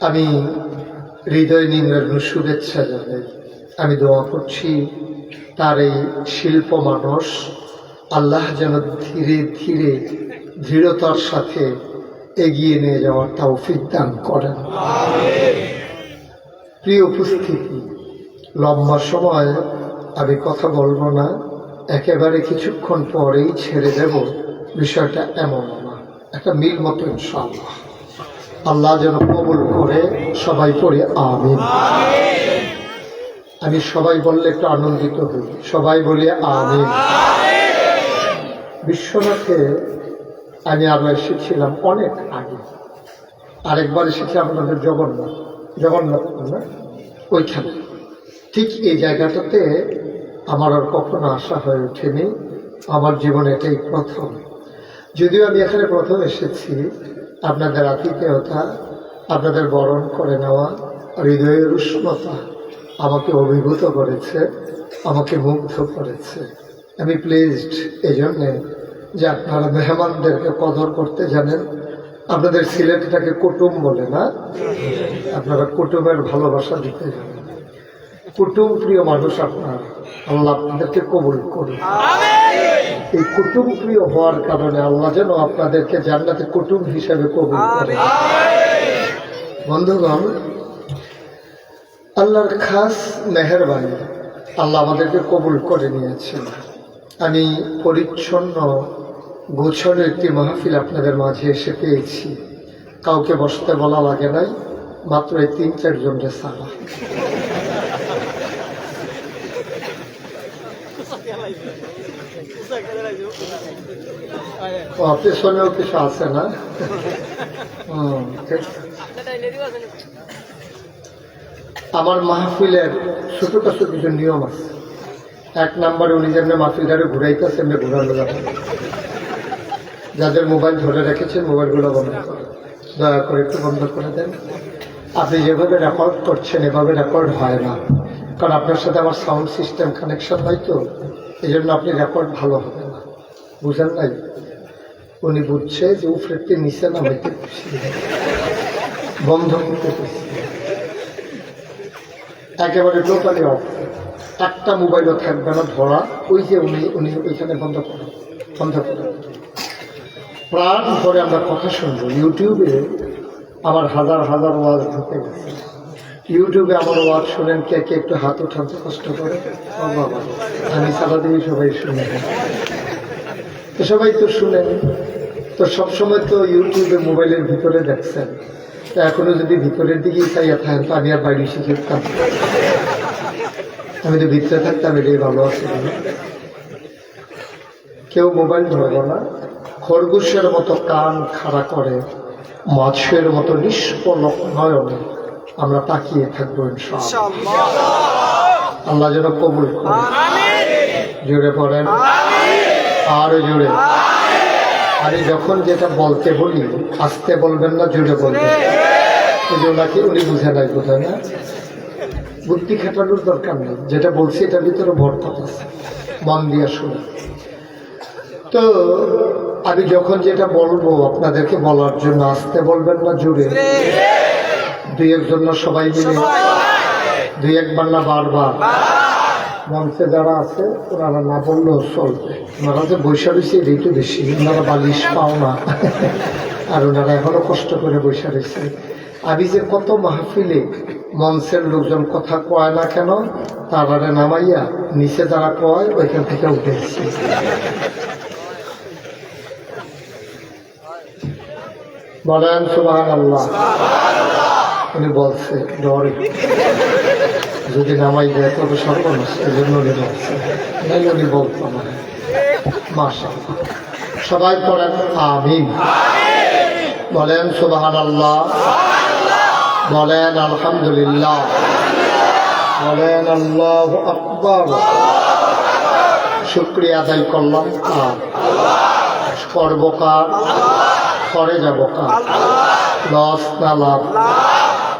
আমি হৃদয় নিংড়ানো শুভেচ্ছা জানাই। আমি দোয়া করছি তার এই শিল্প মানুষ আল্লাহ যেন ধীরে ধীরে দৃঢ়তার সাথে এগিয়ে নিয়ে যাওয়ার তৌফিক দান করেন। প্রিয় উপস্থিতি, লম্বা সময় আমি কথা বলবো না, একেবারে কিছুক্ষণ পরেই ছেড়ে দেব। বিষয়টা এমন না, একটা মিল মতো ইনশাআল্লাহ। আল্লাহ যেন কবুল করে। সবাই পড়ে আমিন। আমি সবাই বললে একটু আনন্দিত হই। সবাই বলি আমিন। বিশ্বনাথে আমি আরো এসেছিলাম অনেক আগে, আরেকবার এসেছি আপনাদের জগন্নাথ না ওইখানে। ঠিক এই জায়গাটাতে আমার আর কখনো আসা হয়ে ওঠেনি। আমার জীবনে এটাই প্রথম। যদিও আমি এখানে প্রথম এসেছি, আপনাদের আতিথেয়তা, আপনাদের বরণ করে নেওয়া, হৃদয়ের উষ্ণতা আমাকে অভিভূত করেছে, আমাকে মুগ্ধ করেছে। আমি প্লিজড এই জন্যে যে আপনারা মেহমানদেরকে কদর করতে জানেন। আপনাদের সিলেটটাকে কুটুম বলে না, আপনারা কুটুমের ভালোবাসা দিতে জানেন। কুটুম প্রিয় মানুষ আপনারা, আল্লাহ আপনাদেরকে কবুল করুন। এই কুটুম প্রিয় হওয়ার কারণে আল্লাহ যেন আপনাদেরকে জান্নাতে কুটুম হিসেবে কবুল করেন। বন্ধুগণ, আল্লাহর খাস মেহেরবানি, আল্লাহ আমাদেরকে কবুল করে নিয়েছেন। আমি পরিচ্ছন্ন গোছানো একটি মাহফিল আপনাদের মাঝে এসে পেয়েছি। কাউকে বসতে বলা লাগে নাই, মাত্র এই ৩-৪ জনকে সারা। পেছনেও কিছু আছে না? আমার মাহফিলের ছোট ছোট কিছু নিয়ম আছে। ১ নম্বরে উনি যেমনি মাহফিলটারে ঘুরাইতেছে এমনি ঘুরানো যাবে। যাদের মোবাইল ধরে রেখেছেন মোবাইলগুলো বন্ধ করে, দয়া করে একটু বন্ধ করে দেন। আপনি যেভাবে রেকর্ড করছেন এভাবে রেকর্ড হয় না, কারণ আপনার সাথে আমার সাউন্ড সিস্টেম কানেকশন হয় তো, এই জন্য আপনি রেকর্ড ভালো হবে না। বুঝেন নাই? উনি বুঝছে যে উফরেতে নিচে নামাইতে বন্ধ করতে একেবারে টোটালি অফ। একটা মোবাইলও থাকবে না ধরা। ওই যে উনি ওইখানে বন্ধ করে প্রাণ ভরে আমরা কথা শুনবো। ইউটিউবে আমার হাজার হাজার ওয়াজ ঢুকে গেছে। ইউটিউবে আমার ওয়াজ শুনেন, কে কে একটু হাত উঠাতে কষ্ট করে? ও বাবা, আমি সারা দিনই সবাই শুনে, তো সবাই তো শুনেন। তো সবসময় তো ইউটিউবে মোবাইলের ভিতরে দেখছেন, তো এখনো যদি ভিতরের দিকেই চাইয়া থাকেন তো আমি আর বাইরে শিখতাম। আমি তো ভিতরে থাকতাম, এটাই ভালো আছে। কেউ মোবাইল ধরবো না। খরগোশের মতো কান খাড়া করে, মাছের মতো নিষ্পলক নয়নে আমরা তাকিয়ে থাকবো ইনশাআল্লাহ। আল্লাহ যেন কবুল করে। জোরে পড়েন, আরো জোরে। আরে যখন যেটা বলতে বলি আস্তে বলবেন না, জোরে বলবেন। ওনাকে উনি বুঝে নাই কোথায় না, বুদ্ধি খাটানোর দরকার নেই। যেটা বলছি এটার ভিতরে বরকত আছে, মন দিয়ে শুনে। তো আমি যখন যেটা বলবো আপনাদেরকে বলার জন্য আস্তে বলবেন না, জোরে। ২-১ জন না, সবাই মিলে ২-১ বার না, বারবার। মঞ্চে যারা আছে ওনারা না বললেও চলবে। ওনারা যে বৈশা রয়েছে এটাই তো বেশি। ওনারা বালিশ পাও না, আর ওনারা এখনো কষ্ট করে বৈশা রয়েছে। আমি যে কত মাহফিলে মঞ্চের লোকজন কথা কয় না কেন, তারা নামাইয়া নিচে যারা কয় ওইখান থেকে উঠেছি। বলেন সুবহানাল্লাহ। উনি বলছে ডরে যদি নামাই দেয় তবে সর্বনাশ, এই জন্য উনি বলছে, নাই উনি বলতো না। মাশাআল্লাহ। সবাই পড়েন আমিন। বলেন সুবহানাল্লাহ, বলেন আলহামদুলিল্লাহ, বলেন আল্লাহু আকবার। শুকরিয়া আদায় করলাম কার? করবো কার? করে যাবো কার? লস না লাভ?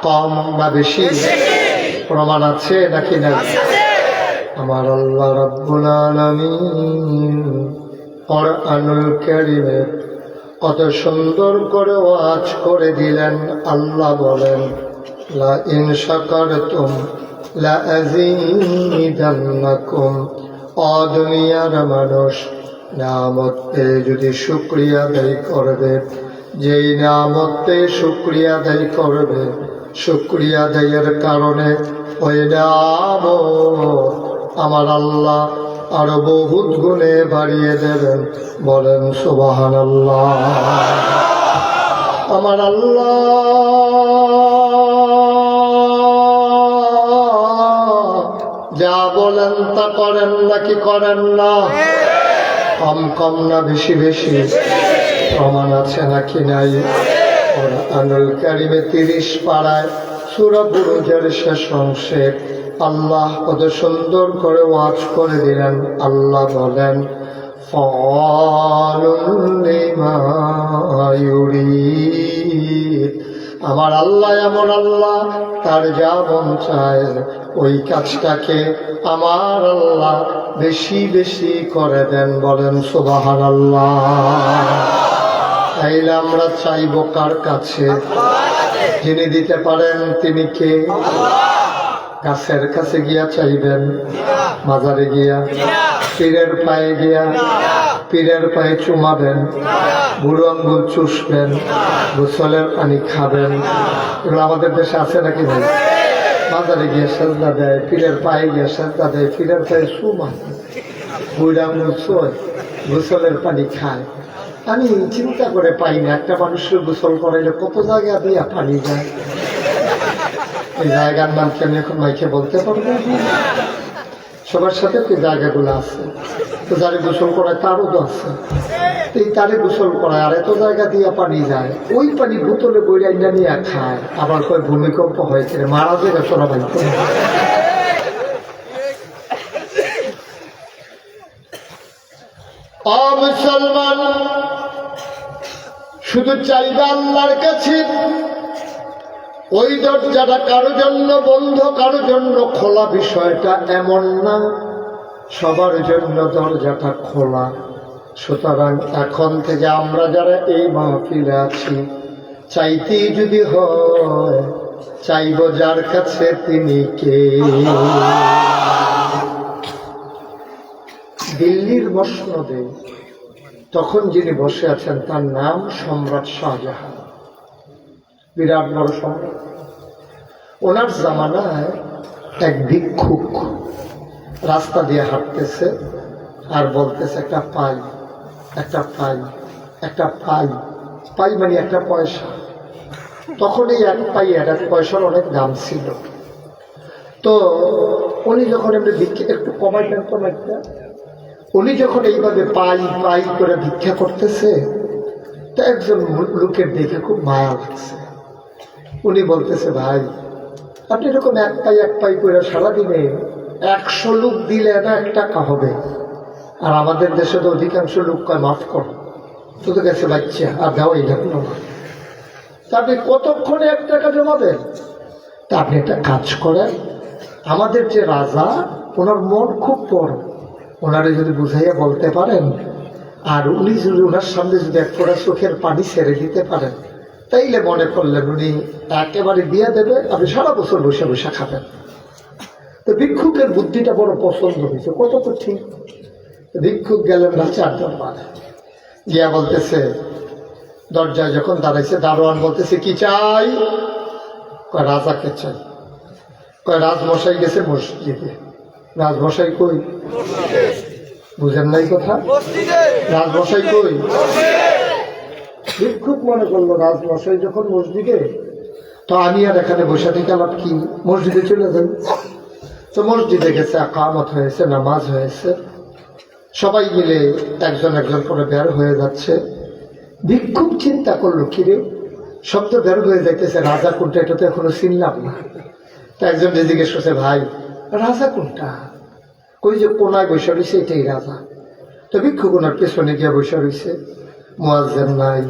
কম না বেশি? প্রমাণ আছে নাকি নাই? আমার আল্লাহ রাব্বুল আলামিন কোরআনুল কারীমে কত সুন্দর করে ওয়াজ করে দিলেন। আল্লাহ বলেন লাইন শাকারতুম লাযীদান্নাকুম। ও দুনিয়ার মানুষ, নিয়ামতে যদি শুকরিয়া আদায় করবে, যেই নিয়ামতে শুকরিয়া আদায় করবে, শুকরিয়া আদায়ের কারণে ওই নিয়ামত আমার আল্লাহ আরো বহুত গুণে বাড়িয়ে দেবেন। বলেন সুবহানাল্লাহ। আমার আল্লাহ যা বলেন তা করেন নাকি করেন না? কম কম না বেশি বেশি? প্রমাণ আছে নাকি নাই? কোরআনুল কারীমে 30 পারায় সূরা বুরুজের শেষ অংশে আল্লাহ কত সুন্দর করে ওয়াজ করে দিলেন। আল্লাহ বলেন, ফাআলুন লিমা ইউরিদ। আমার আল্লাহ এমন আল্লাহ, তার যা মন চায় ওই কাজটাকে আমার আল্লাহ বেশি বেশি করে দেন। বলেন সুবহানাল্লাহ। তাইলে আমরা চাইব কার কাছে? যিনি দিতে পারেন তিনি কে? গাছের কাছে গিয়া চাইবেন? মাজারে গিয়া? পীরের পায়ে গিয়া? পীরের পায়ে চুমাবেন? বুড়ো আঙ্গুল চুষবেন? গোসলের পানি খাবেন? এগুলো আমাদের দেশে আছে নাকি ভাই? মাজারে গিয়ে সেজদা দেয়, পীরের পায়ে গিয়ে সেজদা দেয়, পীরের পায়ে চুমায়, বুড়ো আঙ্গুল চোয়, গোসলের পানি খায়। আমি চিন্তা করে পাই না, একটা মানুষের গোসল করাইলে কত জায়গা দিয়ে পানি যায়। এই জায়গার নাম কি আমি এখন মাইকে বলতে পারবো? সবার সাথে তো জায়গাগুলো আছে, তো যারে গোসল করায় তারও তো আছে। এই তারে গোসল করায় আর এত জায়গা দিয়ে পানি যায়, ওই পানি বোতলে বইরা নিয়ে খায়। আবার কয় ভূমিকম্প হয়েছে, মারা যাবে সোনা ভাই। ও মুসলমান, শুধু চাইবা আল্লাহর কাছে। ওই দরজাটা কারো জন্য বন্ধ, কারো জন্য খোলা, বিষয়টা এমন না। সবার জন্য দরজাটা খোলা। সুতরাং এখন থেকে আমরা যারা এই মাহফিলে আছি, চাইতেই যদি হয় চাইব যার কাছে তিনি কে। দিল্লির মসনদে তখন যিনি বসে আছেন তার নাম সম্রাট শাহজাহান, বিরাট বড় সম্রাট। ওনার জামানায় এক ভিক্ষুক রাস্তা দিয়ে হাঁটতেছে আর বলতেছে, একটা পাই, একটা পাই, একটা পাই। পাই মানে একটা পয়সা। তখন এই এক পাই এক পয়সার অনেক দাম ছিল। তো উনি যখন এমনি ভিক্ষা একটু কমাইতেন, উনি যখন এইভাবে পাই পাই করে ভিক্ষা করতেছে, তো একজন লোকের দেখে খুব মায়া লাগছে। উনি বলতেছে, ভাই আপনি এরকম এক পাই করে সারাদিনে 100 লোক দিলে না 1 টাকা হবে। আর আমাদের দেশে তো অধিকাংশ লোক কয় মাফ করো, তো গেছে বাচ্চা আর দেওয়াই লাগলো না। তা আপনি কতক্ষণে 1 টাকা জমাবেন? তা আপনি একটা কাজ করেন, আমাদের যে রাজা, ওনার মন খুব বড়, ওনারে যদি বুঝাইয়া বলতে পারেন, আর উনি যদি ওনার সামনে যদি 1 ফোঁটা চোখের পানি ছেড়ে দিতে পারেন, তাইলে মনে করলেন উনি একেবারে দিয়ে দেবে, আপনি সারা বছর বসে বসে খাবেন। তো ভিক্ষুকের বুদ্ধিটা বড় পছন্দ হয়েছে, কত তো ঠিক। ভিক্ষুক গেলেন না 4 দরবারে, গিয়া বলতেছে, দরজায় যখন দাঁড়াইছে, দারোয়ান বলতেছে, কি চাই? কয় রাজাকে চাই। কয় রাজমশাই গেছে মসজিদে। রাজমশাই কই? বুঝেন নাই কথা? রাজমশাই কই? ভিক্ষুক মনে করলো রাজমশাই যখন মসজিদে, তো আমি আর এখানে বসে থেকে লাভ কি, মসজিদে চলে যাই। তো মসজিদে গেছে, আকামত হয়েছে, নামাজ হয়েছে, সবাই মিলে একজন একজন করে বের হয়ে যাচ্ছে। ভিক্ষুক চিন্তা করলো, কিরে সব তো বের হয়ে যাইতেছে, রাজা কোনটা এটা তো এখনো চিনলাম না। তো একজন জিজ্ঞেস করছে, ভাই রাজা কোনটা? কই যে কোনায় বসে রয়েছে, এটাই রাজা। তো ভিক্ষুক ওনার পেছনে গিয়ে বসে রয়েছে। মুয়াজ্জিন নাই,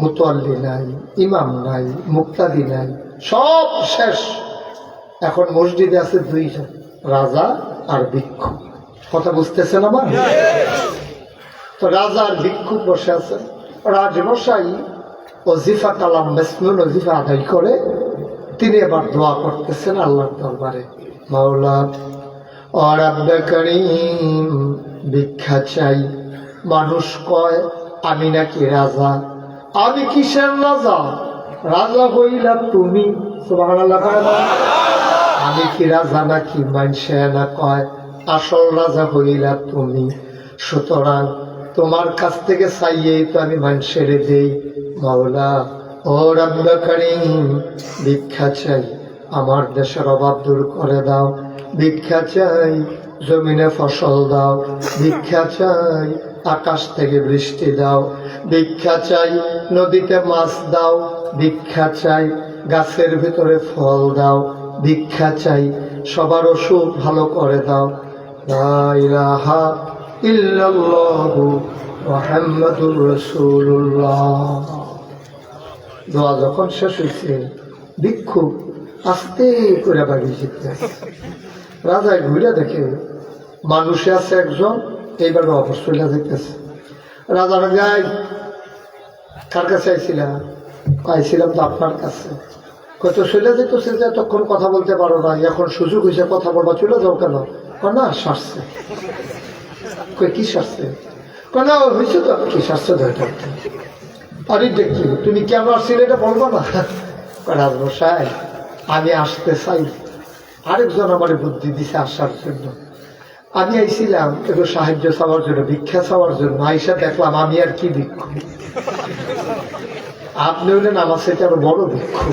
মুতাল্লি নাই, ইমাম নাই, মুক্তাদি নাই, সব শেষ। এখন মসজিদে আছে 2 জন, রাজা আর ভিক্ষুক। কথা বুঝতেছেন আমার? তো রাজা আর ভিক্ষুক বসে আছেন। রাজমশাই ওজিফা কালাম মেসনুন ওজিফা আদায় করে তিনি এবার দোয়া করতেছেন আল্লাহর দরবারে, মাওলা ও রাব্বে কারীম ভিক্ষা চাই। মানুষ কয় আমি নাকি রাজা। আমি কিসের রাজা? রাজা হইলা তুমি। সুবহানাল্লাহ। আমি কি রাজা নাকি? মানুষে না কয় আসল রাজা হইলা তুমি। সুতরাং তোমার কাছ থেকে চাইয়েই তো আমি মানুষের দেই। মাওলা ও রাব্বে কারীম ভিক্ষা চাই, আমার দেশের অভাব দূর করে দাও। ভিক্ষা চাই জমিনে ফসল দাও। ভিক্ষা চাই আকাশ থেকে বৃষ্টি দাও। ভিক্ষা চাই নদীতে মাছ দাও। ভিক্ষা চাই গাছের ভিতরে ফল দাও। ভিক্ষা চাই সবার অসুখ ভালো করে দাও। লা ইলাহা ইল্লাল্লাহু মুহাম্মাদুর রাসূলুল্লাহ। দোয়া যখন শেষ হয়েছে, ভিক্ষুক আস্তে করে বাড়ি যেতে রাজায় ঘুরে দেখে মানুষে আছে একজন, এইভাবে অবশ্যই যেতেছে। রাজার গাই কার কাছে আইছিলাম? আইছিলাম তো আপনার কাছে। কত চলে যেতেছে যে তখন কথা বলতে পারো না, এখন সুযোগ হয়েছে কথা বলবা, চলে যাও কেন? না সারছে। কি সারছে? না হয়েছে তো। কি সারছে? আরে দেখি তুমি কেন আসছিলে এটা বলবো না? রাজমশাই আমি আসতে চাই। আরেকজন আমার বুদ্ধি দিছে আসার জন্য। আমি আইছিলাম একটু সাহায্য চাওয়ার জন্য, ভিক্ষা চাওয়ার জন্য। আইসা দেখলাম আমি আর কি ভিক্ষু, আপনি হলেন আমার সাথে আরো বড় ভিক্ষু।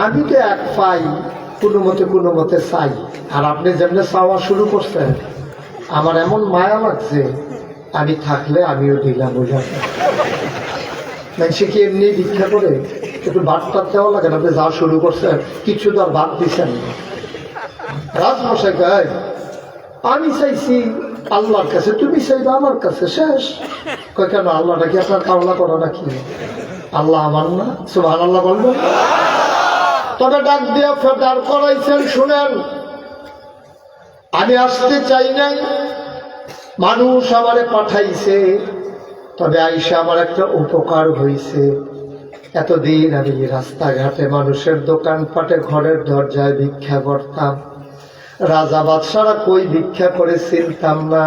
আমি তো এক পাই কোনো মতে চাই, আর আপনি যেমনি চাওয়া শুরু করছেন আমার এমন মায়া লাগছে, আমি থাকলে আমিও দিলাম। বোঝাতে সে কি এমনি ভিক্ষা করে একটু বাদ টাত দেওয়া লাগে না? আপনি যা শুরু করছেন কিছু তো আর বাদ দিচ্ছেন না। রাজমশাই গায় আমি চাইছি আল্লাহর কাছে, তুমি চাইবে আমার কাছে, শেষ। কয় কেন? আল্লাহটা কি আপনার কামলা করো নাকি? আল্লাহ আমার না? সুবহানাল্লাহ বলবো। তবে ডাক দিয়া দাঁড় করাইছেন। শুনেন, আমি আসতে চাই নাই, মানুষ আমারে পাঠাইছে। তবে আইসা আমার একটা উপকার হয়েছে। এতদিন আমি রাস্তাঘাটে মানুষের দোকানপাটে ঘরের দরজায় ভিক্ষা করতাম। রাজা বাদশারা কই ভিক্ষা করে চিনতাম না।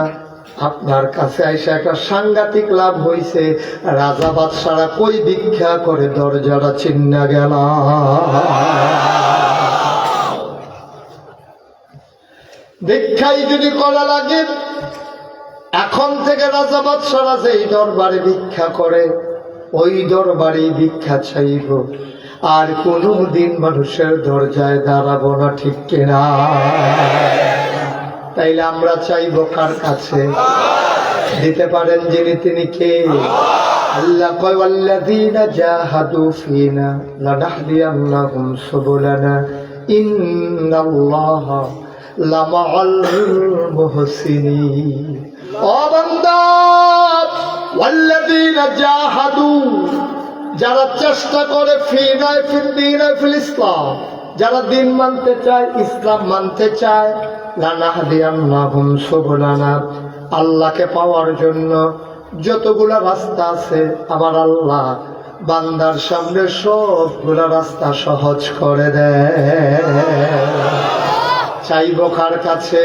আপনার কাছে আইসা একটা সাংঘাতিক লাভ হয়েছে। রাজা বাদশারা কই ভিক্ষা করে দরজাটা চিন্না গেল। ভিক্ষাই যদি করা লাগে, এখন থেকে রাজা বাদশারা যেই দরবারে ভিক্ষা করে ওই দরবারে ভিক্ষা চাইব, আর কোনদিন মানুষের দরজায় দাঁড়াবো না। ঠিক কিনা? তাইলে আমরা চাইব কার কাছে? দিতে পারেন যিনি, তিনি কে? আল্লাহ কয় ওয়াল্লাযীনা জাহাদু ফীনা লানাহদিয়ান্নাহুম সুবুলানা ইন্নাল্লাহা লামাআল মুহসিনিন। ও বান্দা, ওয়াল্লাযীনা জাহাদু, যারা চেষ্টা করে, ফীনা ফিদ্দীনা ফিল ইসলাম, যারা দিন মানতে চায়, ইসলাম মানতে চায়, লানাহদিয়ান্নাহুম সুবুলানা, আল্লাহকে পাওয়ার জন্য যতগুলা রাস্তা আছে আমার আল্লাহ বান্দার সামনে সবগুলা রাস্তা সহজ করে দেয়। চাইব কার কাছে?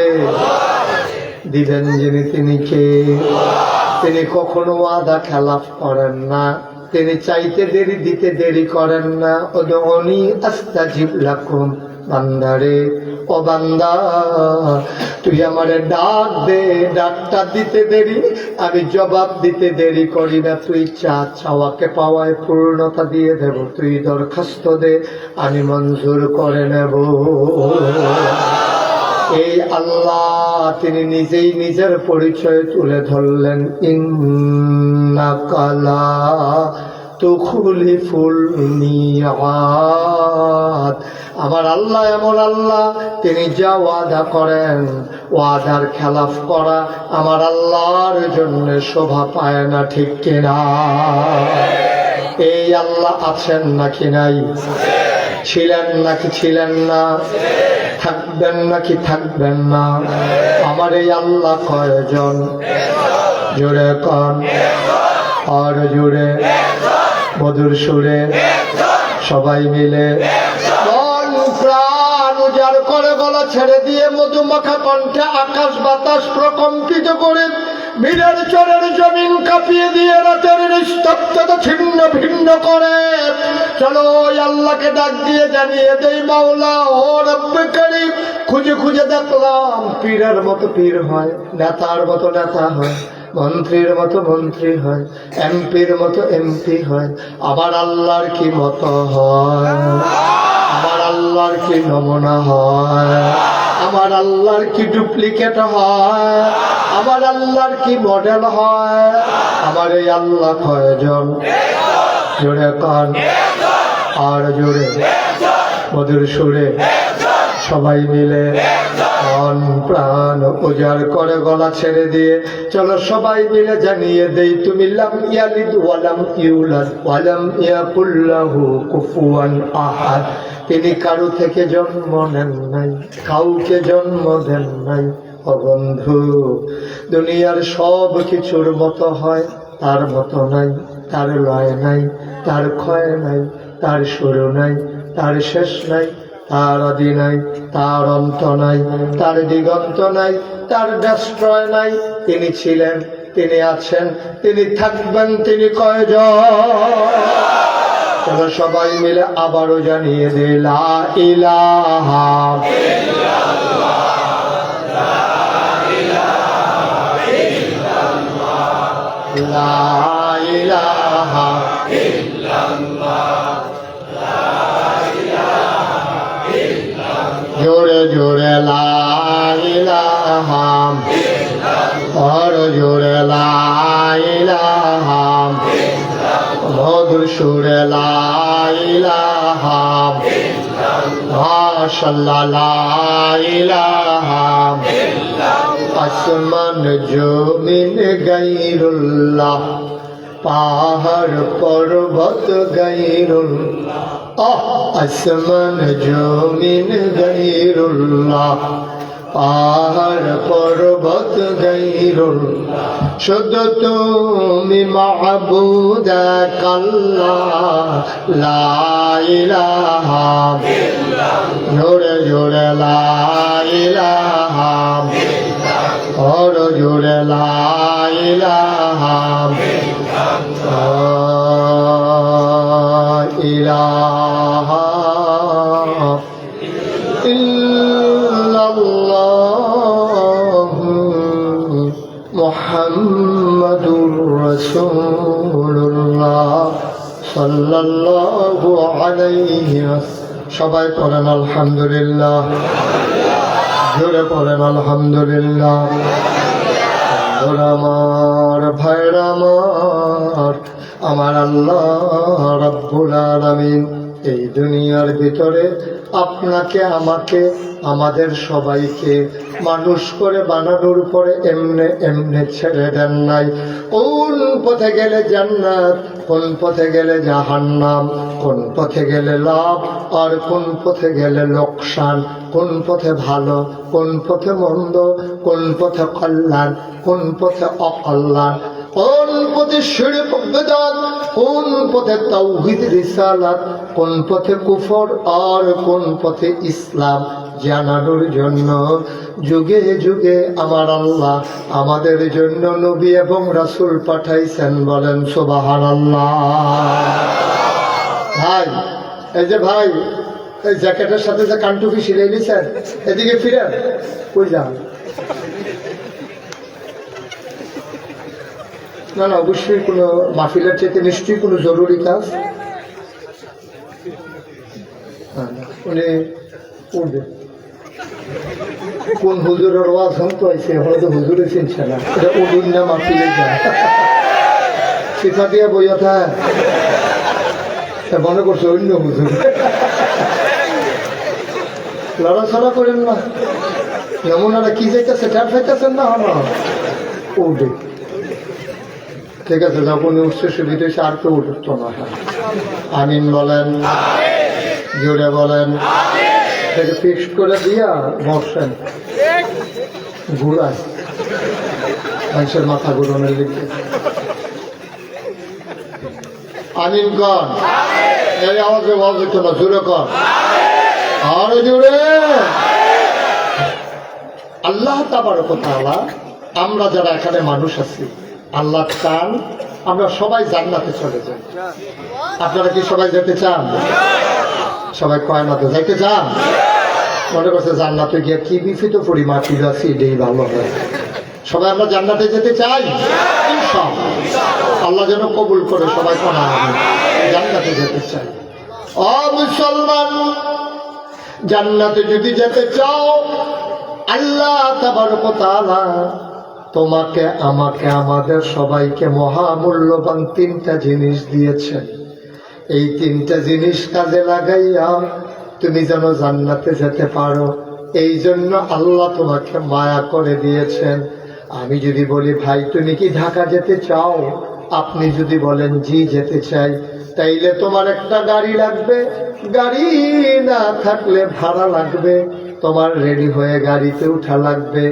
দিবেন যিনি, তিনি কে? তিনি কখনো ওয়াদা খেলাফ করেন না, তিনি চাইতে দেরি দিতে দেরি করেন না। উদউনি আস্তাজিব লাকুম। বান্দারে, ও বান্দা, তুই আমারে ডাক দে, ডাকটা দিতে দেরি, আমি জবাব দিতে দেরি করি না। তুই চাওয়াকে পাওয়ায় পূর্ণতা দিয়ে দেব। তুই দরখাস্ত দে, আমি মঞ্জুর করে নেব। এই আল্লাহ তিনি নিজেই নিজের পরিচয় তুলে ধরলেন। ইন্নাকা লা তুখলিফুল মিআদ। আমার আল্লাহ এমন আল্লাহ, তিনি যা ওয়াদা করেন, ওয়াদার খেলাফ করা আমার আল্লাহর জন্য শোভা পায় না। ঠিক কিনা? এই আল্লাহ আছেন নাকি নাই? ছিলেন নাকি ছিলেন না? থাকবেন নাকি থাকবেন না? আমার এই আল্লাহ কয়জন? জোরে কন, আর জোরে, মধুর সুরে, সবাই মিলে প্রাণ উজাড় করে গলা ছেড়ে দিয়ে মধুমাখা কণ্ঠে আকাশ বাতাস প্রকম্পিত করে বীরের চরের জমিন কাঁপিয়ে দিয়ে রাতের নিস্তব্ধতা ছিন্ন ভিন্ন করে চলো ওই আল্লাহকে ডাক দিয়ে জানিয়ে দেই মাওলা ও রব্বে কারীম খুঁজে খুঁজে দেখলাম পীরের মতো পীর হয়, নেতার মতো নেতা হয়, মন্ত্রীর মতো মন্ত্রী হয়, এমপির মতো এমপি হয়, আবার আল্লাহর কি মতো হয়, আমার আল্লাহর কি নমুনা হয়, আমার আল্লাহর কি ডুপ্লিকেট হয়, আমার আল্লাহর কি মডেল হয়। আমার এই আল্লাহ কয়জন? জোরে কান আর জোরে মধুর সুরে সবাই মিলে মন প্রাণ উজাড় করে গলা ছেড়ে দিয়ে চলো সবাই মিলে জানিয়ে দেই তুমি লাম ইয়ালিদ ওয়ালাম ইউলাদ ওয়ালাম ইয়াকুল লাহু কুফুয়ান আহাদ। তিনি কারো থেকে জন্ম নেন নাই, কাউকে জন্ম দেন নাই। ও বন্ধু, দুনিয়ার সব কিছুর মতো হয়, তার মতো নাই, তার লয় নাই, তার ক্ষয় নাই, তার শুরু নাই, তার শেষ নাই, তার আদি নাই, তার অন্ত নাই, তার দিগন্ত নাই, তার ডেস্ট্রয় নাই। তিনি ছিলেন, তিনি আছেন, তিনি থাকবেন, তিনি কয়জন? চলো সবাই মিলে আবারও জানিয়ে দে লা ইলাহা ইল্লাল্লাহ, লা ইলাহা ইল্লাল্লাহ, লা ইলাহা ইল্লাল্লাহ, লা ইলাহা ইল্লাল্লাহ। জোরে জোরে লা ইলাহা ইল্লাল্লাহ, আর জোরে লা ইলাহা ইল্লাল্লাহ, মধুর সুরে লা ইলাহা ইল্লাল্লাহ, মাশাআল্লাহ লা ইলাহা ইল্লাল্লাহ। আসমান জমিন গায়রুল্লাহ, পাহাড় পর্বত গায়রুল্লাহ, আসমান জমিন গায়রুল্লাহ, পাহাড় পর্বত গায়রুল্লাহ। শুধু তুমি মাহবুদ আল্লাহ, লা ইলাহা ইল্লাল্লাহ, জোরে জোরে লা ইলাহা ইল্লাল্লাহ, আর জোরে লা ইলাহা ইলাহা ইল্লাল্লাহ মুহাম্মাদুর রাসূলুল্লাহ সাল্লাল্লাহু আলাইহি ওয়াসাল্লাম। সবাই পড়েন আলহামদুলিল্লাহ, জোরে পড়েন আলহামদুলিল্লাহ। আমার ভাইরা আমার আল্লাহ রাব্বুল আলামিন এই দুনিয়ার ভিতরে আপনাকে আমাকে আমাদের সবাইকে মানুষ করে বানানোর পরে এমনে এমনে ছেড়ে দেন নাই। কোন পথে গেলে জান্নাত, কোন পথে গেলে জাহান্নাম, কোন পথে গেলে লাভ আর কোন পথে গেলে লোকসান, কোন পথে ভালো, কোন পথে মন্দ, কোন পথে কল্যাণ, কোন পথে অকল্যাণ, কোন পথে শিরক বিদআত, কোন পথে তাওহীদ রিসালাত, কোন পথে কুফর আর কোন পথে ইসলাম জানানোর জন্য যুগে যুগে আমার আল্লাহ আমাদের জন্য নবী এবং রাসূল পাঠাইছেন। বলেন সুবহানাল্লাহ। ভাই, এই যে ভাই, এই জ্যাকেটের সাথে যে কানটুপি সিলাই নিছেন, এদিকে ফিরেন। কই যান? না না, অবশ্যই কোনো মাহফিলের চাইতে নিশ্চয়ই কোনো জরুরি কাজ। উনি উঠবে কোন হুজুরের ওয়াজ শুনতে হয়েছে, হয়তো হুজুরে চিনছে না, এটা উঠুন না মাহফিলে যায় শিফা দিয়া বইয়া থাক, মনে করছে অন্য হুজুর। লড়াছড়া করেন না, নমুনারা কি যাইতেছে ট্যাপ খাইতেছেন না, উঠবে। ঠিক আছে, যখন উঠছে সুবিধা হয়েছে, আর কেউ উঠতো না। আমিন বলেন, জোরে বলেন। থেকে ফিক্সড করে দিয়া বসেন, ঘুরায় মানুষের মাথা ঘুরানোর দিকে। আমিন কর, এই আওয়াজে আওয়াজ হইতো না, জোরে কর। আরো জোরে। আল্লাহ তাবারক ওয়া তাআলা আমরা যারা এখানে মানুষ আছি, আল্লাহ চান আমরা সবাই জান্নাতে চলে যাই। আপনারা কি সবাই যেতে চান? সবাই কয় না তো যাইতে চান? মনে করছে জান্নাতে গিয়ে কি বিফিত পরিমাণ ছিল আছি, এটাই ভালো হয়। সবাই আমরা জান্নাতে যেতে চাই ইনশাআল্লাহ। আল্লাহ যেন কবুল করে সবাই কোনা জান্নাতে যেতে চাই। ও মুসলমান, জান্নাতে যদি যেতে চাও, আল্লাহ তাবারক ওয়া তাআলা তোমাকে, আমাকে, আমাদের সবাইকে মহামূল্যবান তিনটা জিনিস দিয়েছেন। এই তিনটা জিনিস কাজে লাগাইয়া তুমি যেন জান্নাতে যেতে পারো, এই জন্য আল্লাহ তোমাকে মায়া করে দিয়েছেন। আমি যদি বলি ভাই তুমি কি ঢাকা যেতে চাও, আপনি যদি বলেন জি যেতে চাই, তাইলে তোমার একটা গাড়ি লাগবে, গাড়ি না থাকলে ভাড়া লাগবে, তোমার রেডি হয়ে গাড়িতে উঠা লাগবে।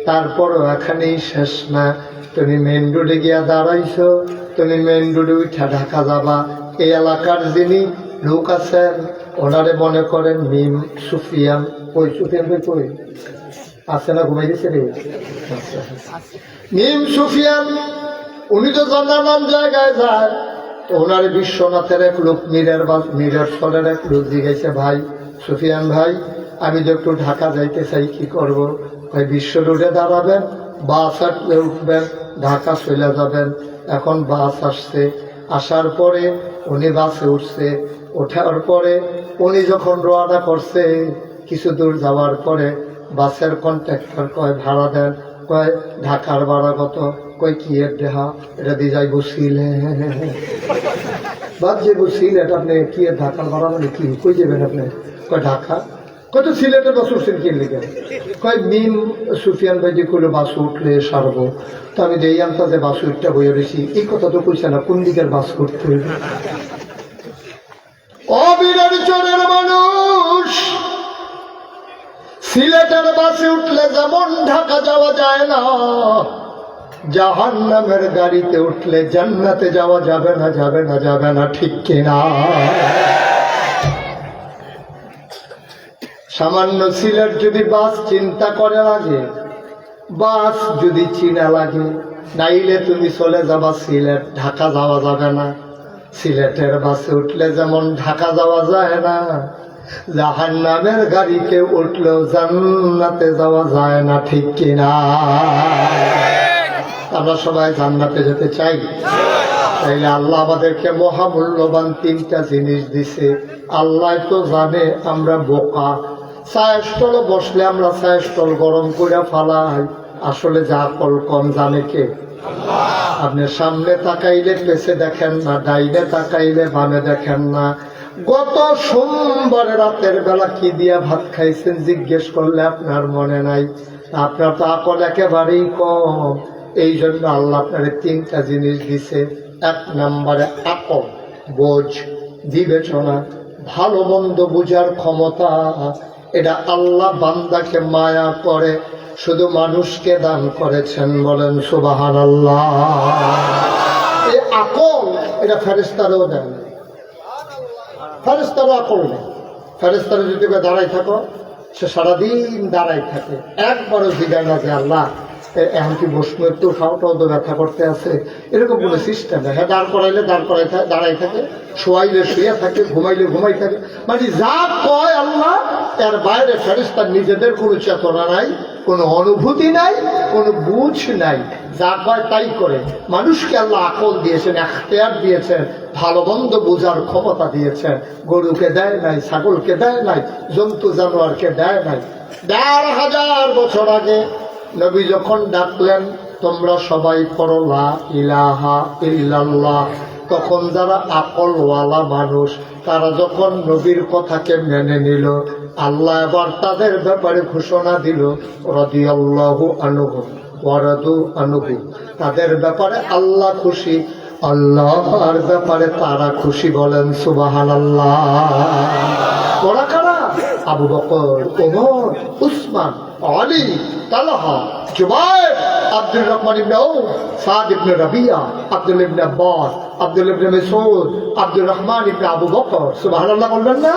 তারপরও এখানেই শেষ না, তুমি মেন রোডে গিয়া দাঁড়াইছো, তুমি মেন রোডে উঠা ঢাকা যাবা। এই এলাকার যিনি লোক আছেন ওনারে মনে করেন মিম সুফিয়ান। ওই সুফিয়ান ভাই কই আছে না? ঘুমাই গেছে রে। মিম সুফিয়ান উনি তো জানার জায়গায় যায়, তো ওনার বিশ্বনাথের এক লোক মীরের সরের এক লোক জিজ্ঞাসা, ভাই সুফিয়ান ভাই আমি তো একটু ঢাকা যাইতে চাই, কি করব? ভাই বিশ্ব রোডে দাঁড়াবেন, বাস আসলে উঠবেন, ঢাকা চলে যাবেন। এখন বাস আসছে, আসার পরে উনি বাসে উঠছে, ওঠার পরে উনি যখন রওনা করছে, কিছু দূর যাওয়ার পরে বাসের কন্ট্রাক্টর কয় ভাড়া দেন, কয় ঢাকার ভাড়া কত? কয় কি এর দেহা, এটা দিয়ে যাই বসিলে বাদ যে সিলেট, আপনি কি এর ঢাকার ভাড়া মানে কি কই যাবেন আপনি? কয় ঢাকা। কত সিলেটের বাস উঠছেন কি লিখে? কয় মিম সুফিয়ান ভাই যে করলো বাস উঠলে সারবো। তো আমি যে আমতা যে বাস উঠটা বইয়ে রয়েছি, এই কথা তো কইছে না কোন দিকের বাস করতে। অবিরার চরের মানুষ, সিলেটের বাসে উঠলে যেমন ঢাকা যাওয়া যায় না, জাহান্নামের গাড়িতে উঠলে জান্নাতে যাওয়া যাবে না, যাবে না, যাবে না, ঠিক কিনা? সামান্য সিলেট যদি বাস চিন্তা করে লাগে, বাস যদি চিনা লাগে, নাইলে তুমি চলে যাবা সিলেট, ঢাকা যাওয়া যাবে না। সিলেটের বাসে উঠলে যেমন ঢাকা যাওয়া যায় না, জাহান্নামের গাড়িতে উঠলেও জান্নাতে যাওয়া যায় না, ঠিক কিনা? আমরা সবাই জান্নাতে যেতে চাই, তাইলে আল্লাহ আমাদেরকে মহামূল্যবান তিনটা জিনিস দিছে। আল্লাহ তো জানে আমরা বোকা, চায়ের স্টলে বসলে আমরা চায়ের স্টল গরম করে ফালাই, আসলে যা কল কম জানে কে? আপনি সামনে তাকাইলে পেছে দেখেন না, ডাইনে তাকাইলে বামে দেখেন না। গত সোমবার রাতের বেলা কি দিয়া ভাত খাইছেন জিজ্ঞেস করলে আপনার মনে নাই। আপনার তো আকল একেবারেই কম, এই জন্য আল্লাহ আপনার তিনটা জিনিস দিছে। এক নম্বরে আকল, বোঝ, বিবেচনা, ভালো মন্দ বুঝার ক্ষমতা। এটা আল্লাহ বান্দাকে মায়া করে শুধু মানুষকে দান করেছেন, বলেন সুবহানাল্লাহ। এই আকল এটা ফেরেশতারও দেন, ফেরেশতারও আকল নেই। ফেরেশতারা যদি দাঁড়াই থাকো, সে সারাদিন দাঁড়াই থাকে, একবারও জিগায় না যে আল্লাহ এখন কি বসবো, একটু খাওয়াটাও তো ব্যথা করতে আছে, এরকম কোনো সিস্টেম নেই। হ্যাঁ, দাঁড় করাইলে দাঁড়াই থাকে, শোয়াইলে শুয়ে থাকে, ঘুমাইলে ঘুমাই থাকে। মানে যা কয় আল্লাহ, এর বাইরে ফেরেশতার নিজেদের কোনো চেতনা নাই, কোনো অনুভূতি নাই, কোনো বুঝ নাই, যা কয় তাই করে। মানুষকে আল্লাহ আকল দিয়েছেন, এখতিয়ার দিয়েছেন, ভালো মন্দ বোঝার ক্ষমতা দিয়েছেন। গরুকে দেয় নাই, ছাগলকে দেয় নাই, জন্তু জানোয়ারকে দেয় নাই। ১,৫০০ বছর আগে নবী যখন ডাকলেন তোমরা সবাই পড়ো লা ইলাহা ইল্লাল্লাহ, তখন যারা আকলওয়ালা মানুষ তারা যখন নবীর কথাকে মেনে নিল, আল্লাহ এবার তাদের ব্যাপারে ঘোষণা দিল রাদিয়াল্লাহু আনহু ওয়া রাদু আনহু। তাদের ব্যাপারে আল্লাহ খুশি, আল্লাহর ব্যাপারে তারা খুশি, বলেন সুবহানাল্লাহ। ওরা কারা? আবু বকর, ওমর, উসমান, আলী, তালহা, জুবাইর, আব্দুর রহমান ইবনে আউফ, সাদ ইবনে রাবিয়া, আব্দুল ইবনে আব্বাস, আব্দুল ইবনে মাসউদ, আব্দুর রহমান ইবনে আবু বকর। সুবহানাল্লাহ বলবেন না?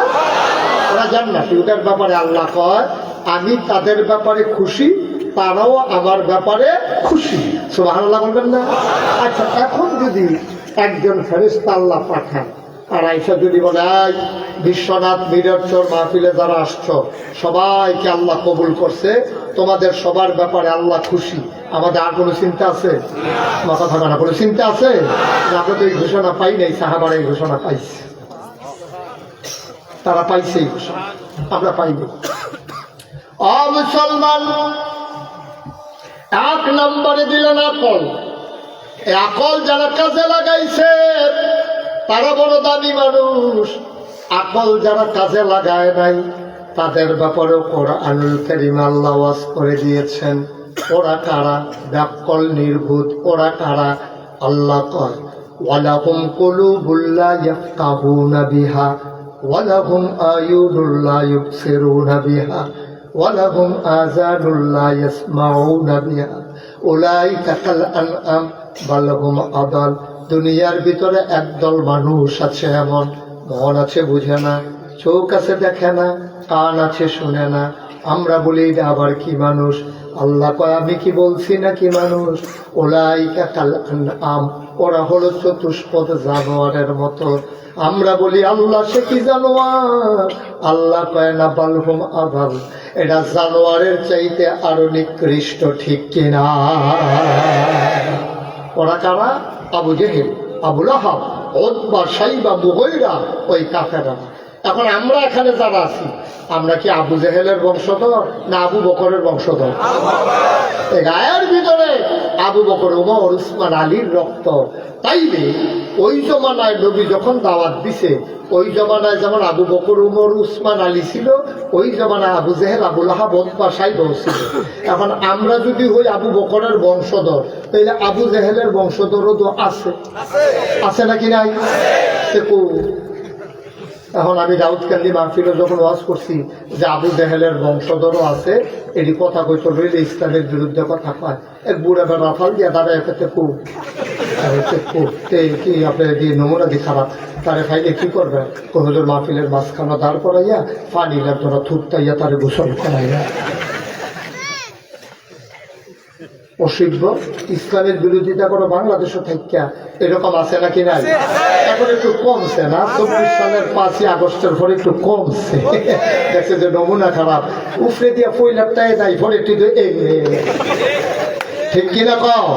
ওরা জান্নাতি, ওদের ব্যাপারে আল্লাহ কয় আমি তাদের ব্যাপারে খুশি, তারাও আমার ব্যাপারে খুশি। সুবহানাল্লাহ বলবেন না? আচ্ছা, এখন যদি একজন ফেরেশতা আল্লাহ পাঠান, আর আইসা যদি বলে এই বিশ্বনাথ মিররচর মাহফিলে যারা আসছো সবাইকে আল্লাহ কবুল করছে, তোমাদের সবার ব্যাপারে আল্লাহ খুশি, আমাদের আর কোনো চিন্তা আছে? মাথা থাকা না, কোনো চিন্তা আছে? আমরা তো এই ঘোষণা পাই নাই, সাহাবারা এই ঘোষণা পাইছে, তারা পাইছে এই ঘোষণা, আমরা পাইনি। মুসলমান, এক নম্বরে দিলেন আকল। এই আকল যারা কাজে লাগাইছে তারা বড় দামি মানুষ। আকল যারা কাজে লাগায় নাই তাদের ব্যাপারেও কোরআনুল কারীম আল্লাহ ওয়াজ করে দিয়েছেন। ওরা কারা? ব্যাকল নির্ভূত। ওরা কারা? আল্লাহ কয় ওয়ালাহুম কুলুবুল লা ইয়াফকাহুনা বিহা ওয়ালাহুম আয়ুনুল লা ইউবসিরুনা বিহা ওয়ালাহুম আযানুল লা ইয়াসমাউনা বিহা উলাইকা কাল আনআম বাল হুম আদাল। দুনিয়ার ভিতরে একদল মানুষ আছে এমন, মন আছে বুঝে না, চোখ আছে দেখে না, কান আছে শুনে না। আমরা বলি এটা আবার কি মানুষ? আল্লাহ কয় আমি কি বলছি না কি মানুষ? উলাইকা কাল আনআম, ওরা হলো চতুষ্পদ জানোয়ারের মতো। আমরা বলি আল্লাহ সে কি জানোয়ার? আল্লাহ কয় না বাল হুম আদাল, এটা জানোয়ারের চাইতে আরো নিকৃষ্ট। ঠিক কিনা? ওরা কারা? আবু জেহেল, আবু লাহাব, উতবা, শাইবা, মুগীরা, ওই কাফেররা। এখন আমরা এখানে যারা আছি, আমরা কি আবু জেহেলের বংশধর না আবু বকরের বংশধর? গায়ের ভিতরে আবু বকর, ওমর, উসমান, আলীর রক্ত। তাইলে ওই জমানায় নবী যখন দাওয়াত দিছে, ওই জমানায় যেমন আবু বকর, উমর, উসমান, আলী ছিল, ওই জমানায় আবু জেহেল, আবু লাহাব, উতবা, শাইবা ছিল। এখন আমরা যদি হই আবু বকরের বংশধর, তাইলে আবু জেহেলের বংশধরও তো আছে, আছে নাকি নাই? এখন আমি দাউদকান্দি মাহফিলে যখন ওয়াজ করছি যে আবু জেহেলের বংশধরও আছে, এটি কথা কইত রইলে ইসলামের বিরুদ্ধে কথা কয়। এক বুড়া বেড়া রাফাল দিয়া দাঁড়ায় একে খুব কি আপনার দিয়ে নমুনা দিয়ে খারাপ তারে খাইলে কি করবেন? কোহজোর মাহফিলের মাঝখানে দাঁড় করাইয়া পানি লাগতো থুকতাইয়া তারে গোসল করাইয়া। অসিদ্ধ ইসলামের বিরোধিতা করো বাংলাদেশও থাকিয়া এরকম আছে নাকি নাই? এখন একটু কমছে না, 24 সালের 5ই আগস্টের পরে একটু কমছে। দেখছে যে নমুনা খারাপ, উফরে দিয়া পয়লাপটাই নাই পরে একটু ঠিক কিনা কম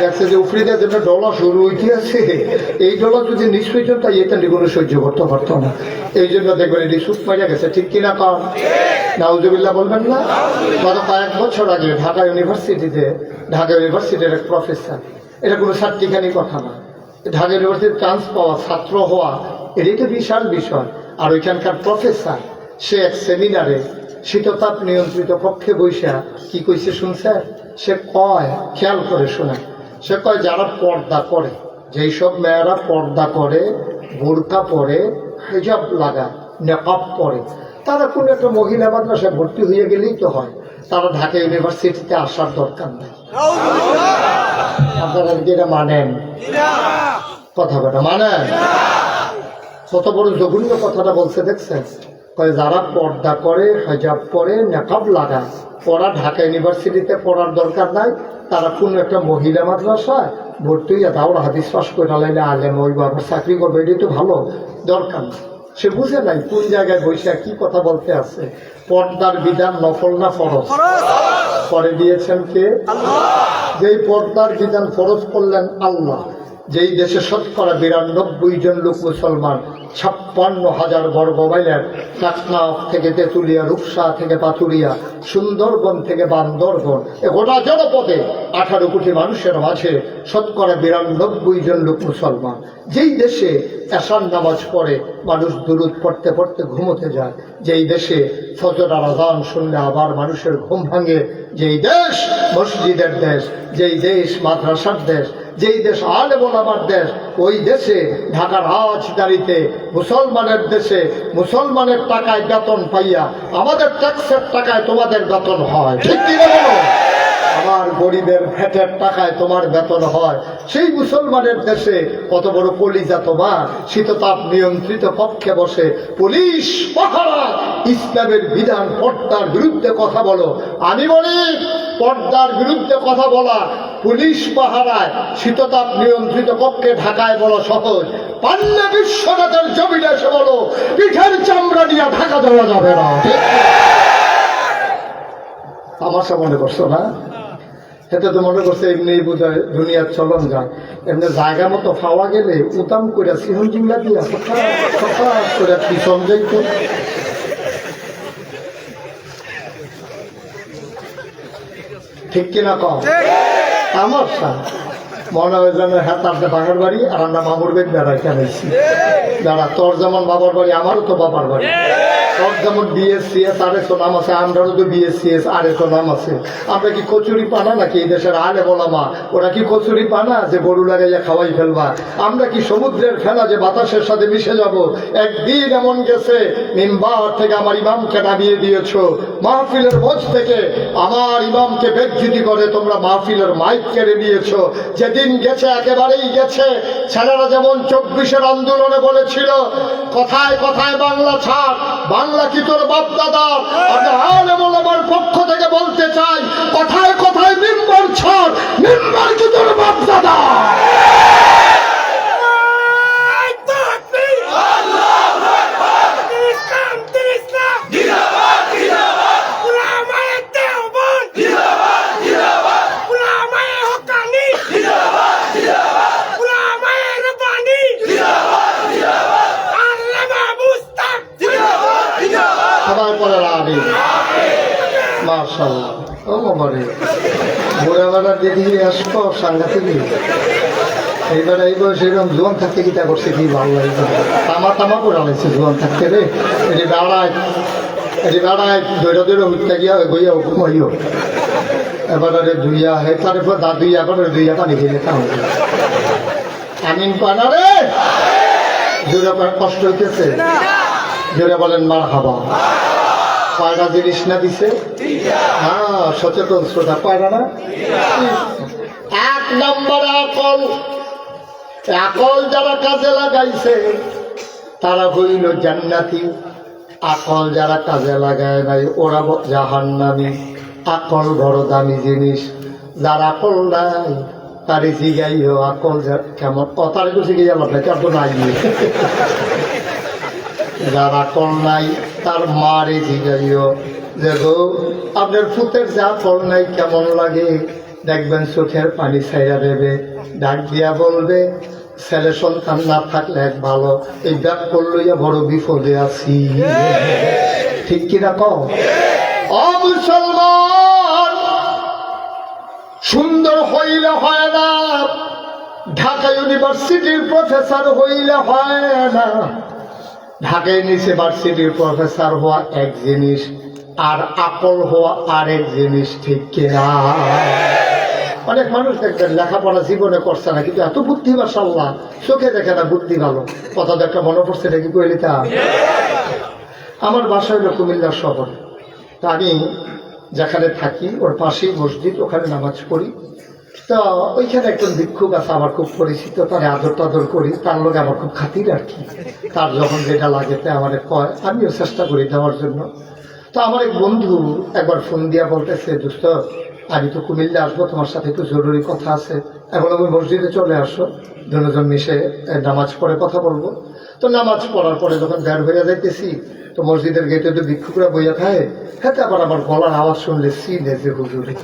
দেখছে যে উফরে দেওয়ার জন্য ডলা শুরু হইতে আছে। এই ডলা যদি নিশ্চয় তাই এটা কোনো সহ্য করতে পারতো না, এই জন্য দেখবেন এটি সুখ পাইয়া গেছে। ঠিক কিনা কম? নাউজুবিল্লাহ বলবেন না? গত কয়েক বছর আগে ঢাকা ইউনিভার্সিটির এক প্রফেসর, এটা কোনো সার্টিখানি কথা না, ঢাকা ইউনিভার্সিটির চান্স পাওয়া, ছাত্র হওয়া, এটাই তো বিশাল বিষয়। আর ওইখানকার প্রফেসর সে এক সেমিনারে শীততাপ নিয়ন্ত্রিত কক্ষে বৈশা কি কইছে শুনছে? সে কয়, খেয়াল করে শোনা, সে কয় যারা পর্দা করে, যেই সব মেয়েরা পর্দা করে, বোরকা পরে, হিজাব লাগায়, নেকাব পরে, তারা কোনো একটা মহিলা মাদ্রাসায় ভর্তি হয়ে গেলেই তো হয়, তারা ঢাকা ইউনিভার্সিটিতে আসার দরকার নেই। আপনারা এটা মানেন? কথাটা মানেন? কত বড় জঘন্য কথাটা বলছে দেখছেন? যারা পর্দা করে, হিজাব পরে, নেকাব লাগায়, ওরা ঢাকা ইউনিভার্সিটিতে পড়ার দরকার নাই, তারা কোনো একটা মহিলা মাদ্রাসায় ভর্তি হইয়া দাওরা হাদিস পাস করে লাইলে আলেম ওই বাবার চাকরি করবে, এটাই তো ভালো, দরকার নেই। সে বুঝে নাই কোন জায়গায় বৈশা কি কথা বলতে আছে। পর্দার বিধান নফল না ফরজ? করে দিয়েছেন কে? যেই পর্দার বিধান ফরজ করলেন আল্লাহ, যেই দেশে শতকরা 92 জন লোক মুসলমান, 56,000 বর্গ মাইলের টাকনা থেকে তেঁতুলিয়া, রূপসা থেকে পাথুরিয়া, সুন্দরবন থেকে বান্দরবন, এ গোটা জনপদে 18 কোটি মানুষের মাঝে শতকরা 92 জন লোক মুসলমান। যেই দেশে এশার নামাজ পড়ে মানুষ দুরূদ পড়তে পড়তে ঘুমোতে যায়, যেই দেশে ফজর আর আযান শুনলে আবার মানুষের ঘুম ভাঙে, যেই দেশ মসজিদের দেশ, যেই দেশ মাদ্রাসার দেশ, যেই দেশ আলেম ওলামার দেশ, ওই দেশে ঢাকা রাজধানীতে মুসলমানের দেশে মুসলমানের টাকায় বেতন পাইয়া আমাদের ট্যাক্সের টাকায় তোমাদের বেতন হয়। ঠিক কি বলো? আমার গরিবের ভ্যাটের টাকায় তোমার বেতন হয়। সেই মুসলমানের দেশে কত বড় কলিজা তোমার, শীততাপ নিয়ন্ত্রিত কক্ষে বসে পুলিশ পাহারা ইসলামের বিধান পর্দার বিরুদ্ধে কথা বলো। আমি বলি পর্দার বিরুদ্ধে কথা বলা পুলিশ পাহারায় শীততাপ নিয়ন্ত্রিত কক্ষে ঢাকায় বলা সহজ, পান্না বিশ্বনাথের জমিনে এসে বলো পিঠের চামড়া নিয়ে ঢাকা দেওয়া যাবে না। তামাশা মনে করছো না? এটা তো মনে করছে এমনি বোধহয় দুনিয়ার চলন যায়। এমনি জায়গা মতো পাওয়া গেলে উতাম করে সিহন জিংলা দিয়া করে পিছন যাইত। ঠিক কিনা কম? আমার মনে হয় যেন হ্যাঁ তার বাবার বাড়ি আর আমরা মামুর বেদ বেড়াই কেনাইছি। দাঁড়া, তোর যেমন বাবার বাড়ি আমারও তো বাবার বাড়ি। তোর যেমন বিএসসিএস আর এসো নাম আছে, আমরাও তো বিএসসিএস আর এসো নাম আছে। আমরা কি কচুরি পানা নাকি এই দেশের আলে বলামা? ওরা কি কচুরি পানা যে গরু লাগাইয়া খাওয়াই ফেলবা? আমরা কি সমুদ্রের ফেলা যে বাতাসের সাথে মিশে যাব? একদিন এমন গেছে মিম্বার থেকে আমার ইমামকে নামিয়ে দিয়েছ, মাহফিলের মঞ্চ থেকে আমার ইমামকে বেজ্জতি করে তোমরা মাহফিলের মাইক কেড়ে নিয়েছ। যেদিন গেছে একেবারেই গেছে। ছেলেরা যেমন 24-এর আন্দোলনে বলেছিল কথায় কথায় বাংলা ছাড়, বাংলা কি তোর বাপ দাদার? আমার পক্ষ থেকে বলতে চাই কথায় কথায় মিম্বার ছাড়, মিম্বার কি তোর বাপ দাদা? সাংঘাতিক এইবার এই বয়সে এরকম জোয়ান থাকতে কি তা করছে কি ভালো লাগে, তামা তামা করে আনাইছে জোয়ান থাকতে রে। এটি দাঁড়ায় দৈরা দৈরা উঠতে গিয়া গইয়া ঘুমাইও এবারে ধুইয়া হে তারপর দা দুইয়া করে ধুইয়া পানি খেলে তাহলে আমিন পানা রে। জোরে কষ্ট হইতেছে, জোরে বলেন মার হাবা। কয়টা জিনিস না দিছে? হ্যাঁ, সচেতন শ্রোতা কয়টা না? এক নম্বরে আকল। আকল যারা কাজে লাগাইছে তারা হইল জান্নাতি, আকল যারা কাজে লাগায় নাই ওরা জাহান্নামী। আকল বড় দামি জিনিস, যার আকল নাই তারে জিগাইও আকল কেমন কথার জিগে গেল তো নাই। যার আকল নাই তার মারে জিগাইও যে গো আপনার ফুতের যা আকল নাই কেমন লাগে, দেখবেন চোখের পানি ছাইয়া দেবে, ডাক দিয়া বলবে ছেলে সন্তান না থাকলে এক ভালো, এই ব্যাগ করলইয়া বড় বিপদে আছি। ঠিক কিনা কও? ও মুসলমান, সুন্দর হইলে হয় না, ঢাকা ইউনিভার্সিটির প্রফেসর হইলে হয় না। ঢাকা ইউনিভার্সিটির প্রফেসর হওয়া এক জিনিস আর আকল হওয়া আরেক জিনিস। ঠিক কিনা? অনেক মানুষ দেখবেন লেখাপড়া জীবনে করছে না কিন্তু এত বুদ্ধি মাশাআল্লাহ, চোখে দেখে না বুদ্ধি ভালো। কথা একটা মনে পড়ছে নাকি কইলি তা? আমার বাসা হইল কুমিল্লা শহর। তা আমি যেখানে থাকি ওর পাশেই মসজিদ, ওখানে নামাজ পড়ি। তো ওইখানে একজন ভিক্ষুক আছে আমার খুব পরিচিত, তার আদর টাদর করি, তার লোক আমার খুব খাতির আর কি। তার যখন যেটা লাগে তা আমার কয়, আমিও চেষ্টা করি দেওয়ার জন্য। তো আমার এক বন্ধু একবার ফোন দিয়া বলতেছে, দোস্ত আমি তো কুমিল্লা আসবো, তোমার সাথে একটু জরুরি কথা আছে, এখন আমি মসজিদে চলে আসো, দুজন মিশে নামাজ পড়ে কথা বলবো। তো নামাজ পড়ার পরে যখন বের হয়ে যাইতেছি তো মসজিদের গেটে তো ভিক্ষুকরা বইয়া খায়, হ্যাঁ আবার আমার গলার আওয়াজ শুনলে সিনে যে হুজুরে।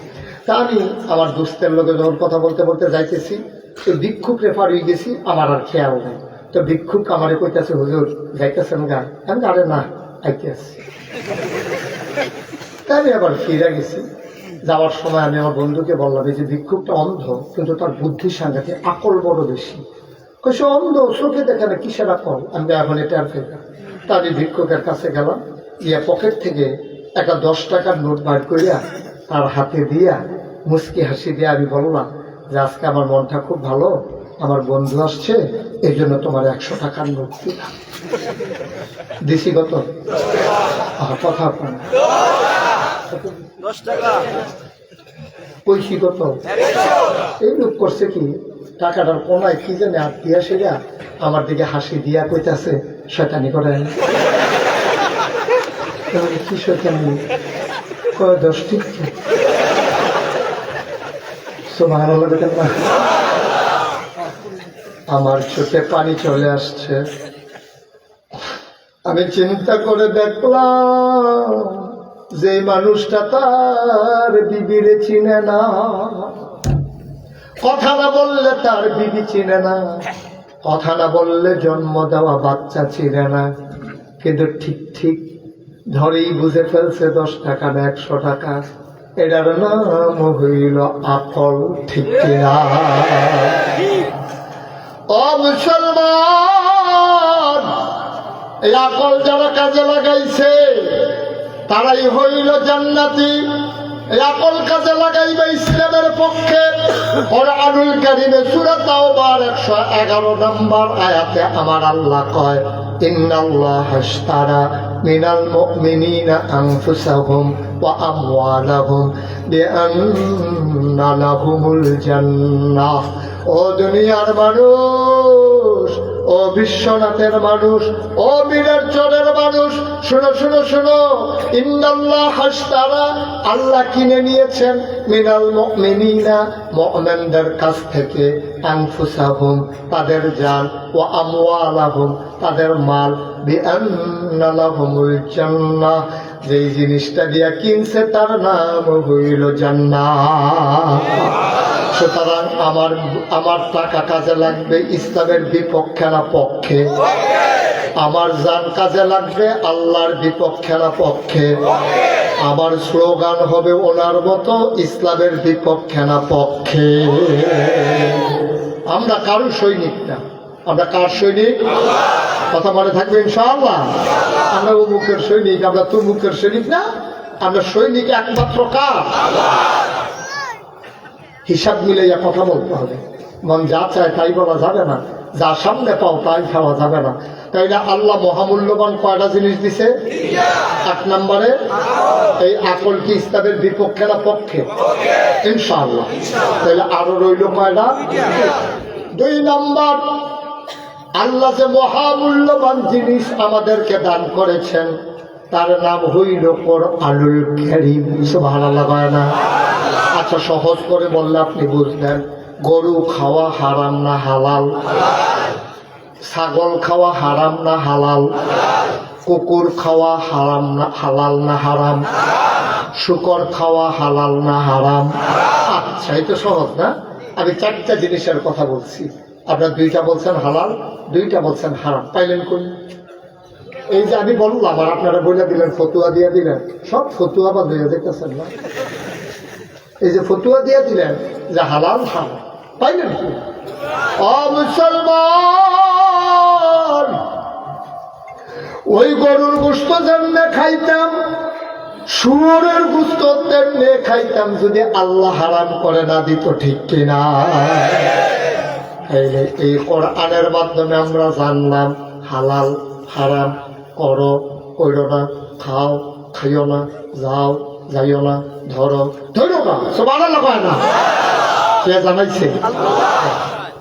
তা আমি আমার দোস্তের লোকে যখন কথা বলতে বলতে যাইতেছি তো ভিক্ষুক রেফার হয়ে গেছি, আমার আর খেয়াল নেই। তো ভিক্ষুক আমারে কইতেছে, হুজুর যাইতেছেন গা? আমি আরে না, আইতে আসছি। তাই আমি আবার ফিরে গেছি। যাওয়ার সময় আমি আমার বন্ধুকে বললাম, এই যে ভিক্ষুকটা অন্ধ কিন্তু তার বুদ্ধির সাংঘাতিক, আকল বড় বেশি। সে অন্ধ, চোখে দেখে না, কিসের আকল? আমি এখন এটা আর ফেললাম। তা আমি ভিক্ষুকের কাছে গেলাম, গিয়া পকেট থেকে একটা 10 টাকার নোট বার করিয়া তার হাতে দিয়া মুচকি হাসি দিয়ে আমি বললাম যে আজকে আমার মনটা খুব ভালো, আমার বন্ধু আসছে, এই জন্য তোমার 100 টাকার নোট দিলাম। দিছি কত? কথা আপনার 10 টাকা কইছি কত? এই লোক করছে কি, টাকাটার কোনায় কি জানে আর দিয়া সেরা আমার দিকে হাসি দিয়া কইতাছে শয়তানি করে। কি শয়তান কয় 10 ঠিক সুবহানাল্লাহ দেখেন না। আমার চোখে পানি চলে আসছে। আমি চিন্তা করে দেখলাম যে মানুষটা তার বিবিরে চিনে না, কথা না বললে তার বিবি চিনে না, কথা না বললে জন্ম দেওয়া বাচ্চা চিনে না, কিন্তু ঠিক ঠিক ধরেই বুঝে ফেলছে 10 টাকা না 100 টাকা। এটার নাম হইল আকল, ঠিক কিনা? ও মুসলমান, এই আকল যারা কাজে লাগাইছে তারাই হইল জান্নাতি। এই আকল কাজে লাগাইবে ইসলামের পক্ষে। কোরআনুল কারীমে সূরা তাওবার 111 নম্বর আয়াতে আমার আল্লাহ কয়, ইন্নাল্লাহা আশতারা মিনাল মুমিনিনা আনফুসাহুম ওয়া আমওয়ালাহুম বিআন্না লাহুমুল জান্নাহ। ও দুনিয়ার মানুষ, ও বিশ্বনাথের মানুষ, ও বীরের চরের মানুষ, শুনো শুনো শুনো। ইন্নাল্লাহা আশতারা, আল্লাহ কিনে নিয়েছেন মিনাল মুমিনিনা, মুমিনদের কাছ থেকে, আনফুসাহুম তাদের জান, ওয়া আমওয়ালাহুম তাদের মাল, বিআন্না লাহুমুল জান্নাহ যেই জিনিসটা দিয়া কিনছে তার নাম হইল জান্নাত। সুতরাং আমার টাকা কাজে লাগবে ইসলামের বিপক্ষে না পক্ষে? আমার জান কাজে লাগবে আল্লাহর বিপক্ষে না পক্ষে? আমার স্লোগান হবে ওনার মতো, ইসলামের বিপক্ষে না পক্ষে? আমরা কারো সৈনিক না। আমরা কার সৈনিক? কথা মনে থাকবে ইনশাআল্লাহ। আমরা অমুকের সৈনিক, আমরা তমুকের সৈনিক না। আমরা সৈনিক একমাত্র কার? হিসাব মিলাইয়া কথা বলতে হবে। মন যা চায় তাই বলা যাবে না, যা সামনে পাও তাই খাওয়া যাবে না। তাইলে আল্লাহ মহামূল্যবান কয়টা জিনিস দিছে? 1 নম্বরে এই আকল কি ইসলামের বিপক্ষে না পক্ষে? ইনশাআল্লাহ। তাইলে আরো রইল কয়টা? 2 নম্বর, আল্লাহ যে মহামূল্যবান জিনিস আমাদেরকে দান করেছেন তার নাম হইল কোরআনুল কারীম। সুবহানাল্লাহ কয় না? আচ্ছা, সহজ করে বললে আপনি বুঝলেন। গরু খাওয়া হারাম না হালাল? ছাগল খাওয়া হারাম না হালাল? কুকুর খাওয়া হারাম না হালাল না হারাম? শুকর খাওয়া হালাল না হারাম? আচ্ছা, এই তো সহজ না? আমি 4টা জিনিসের কথা বলছি, আপনার 2টা বলছেন হালাল, 2টা বলছেন হারাম। পাইলেন কোন? এই যে আমি বললাম আর আপনারা বলে দিলেন, ফতুয়া দিয়ে দিলেন। সব ফতুয়া বা দিয়ে দেখতেছেন না? এই যে ফতুয়া দিয়ে দিলেন যে হালাল হারাম, পাইলেন কি? ও মুসলমান, ওই গরুর গোশত যেমনে খাইতাম, শুয়োরের গোশত তেমনে খাইতাম যদি আল্লাহ হারাম করে না দিত, ঠিক কিনা? এই কোরআনের মাধ্যমে আমরা জানলাম হালাল হারাম, করো কইরো না, খাও খাইও না, যাও যাইও না, ধরো ধরো না। সুবহানাল্লাহ কয় না? কে জানাইছে?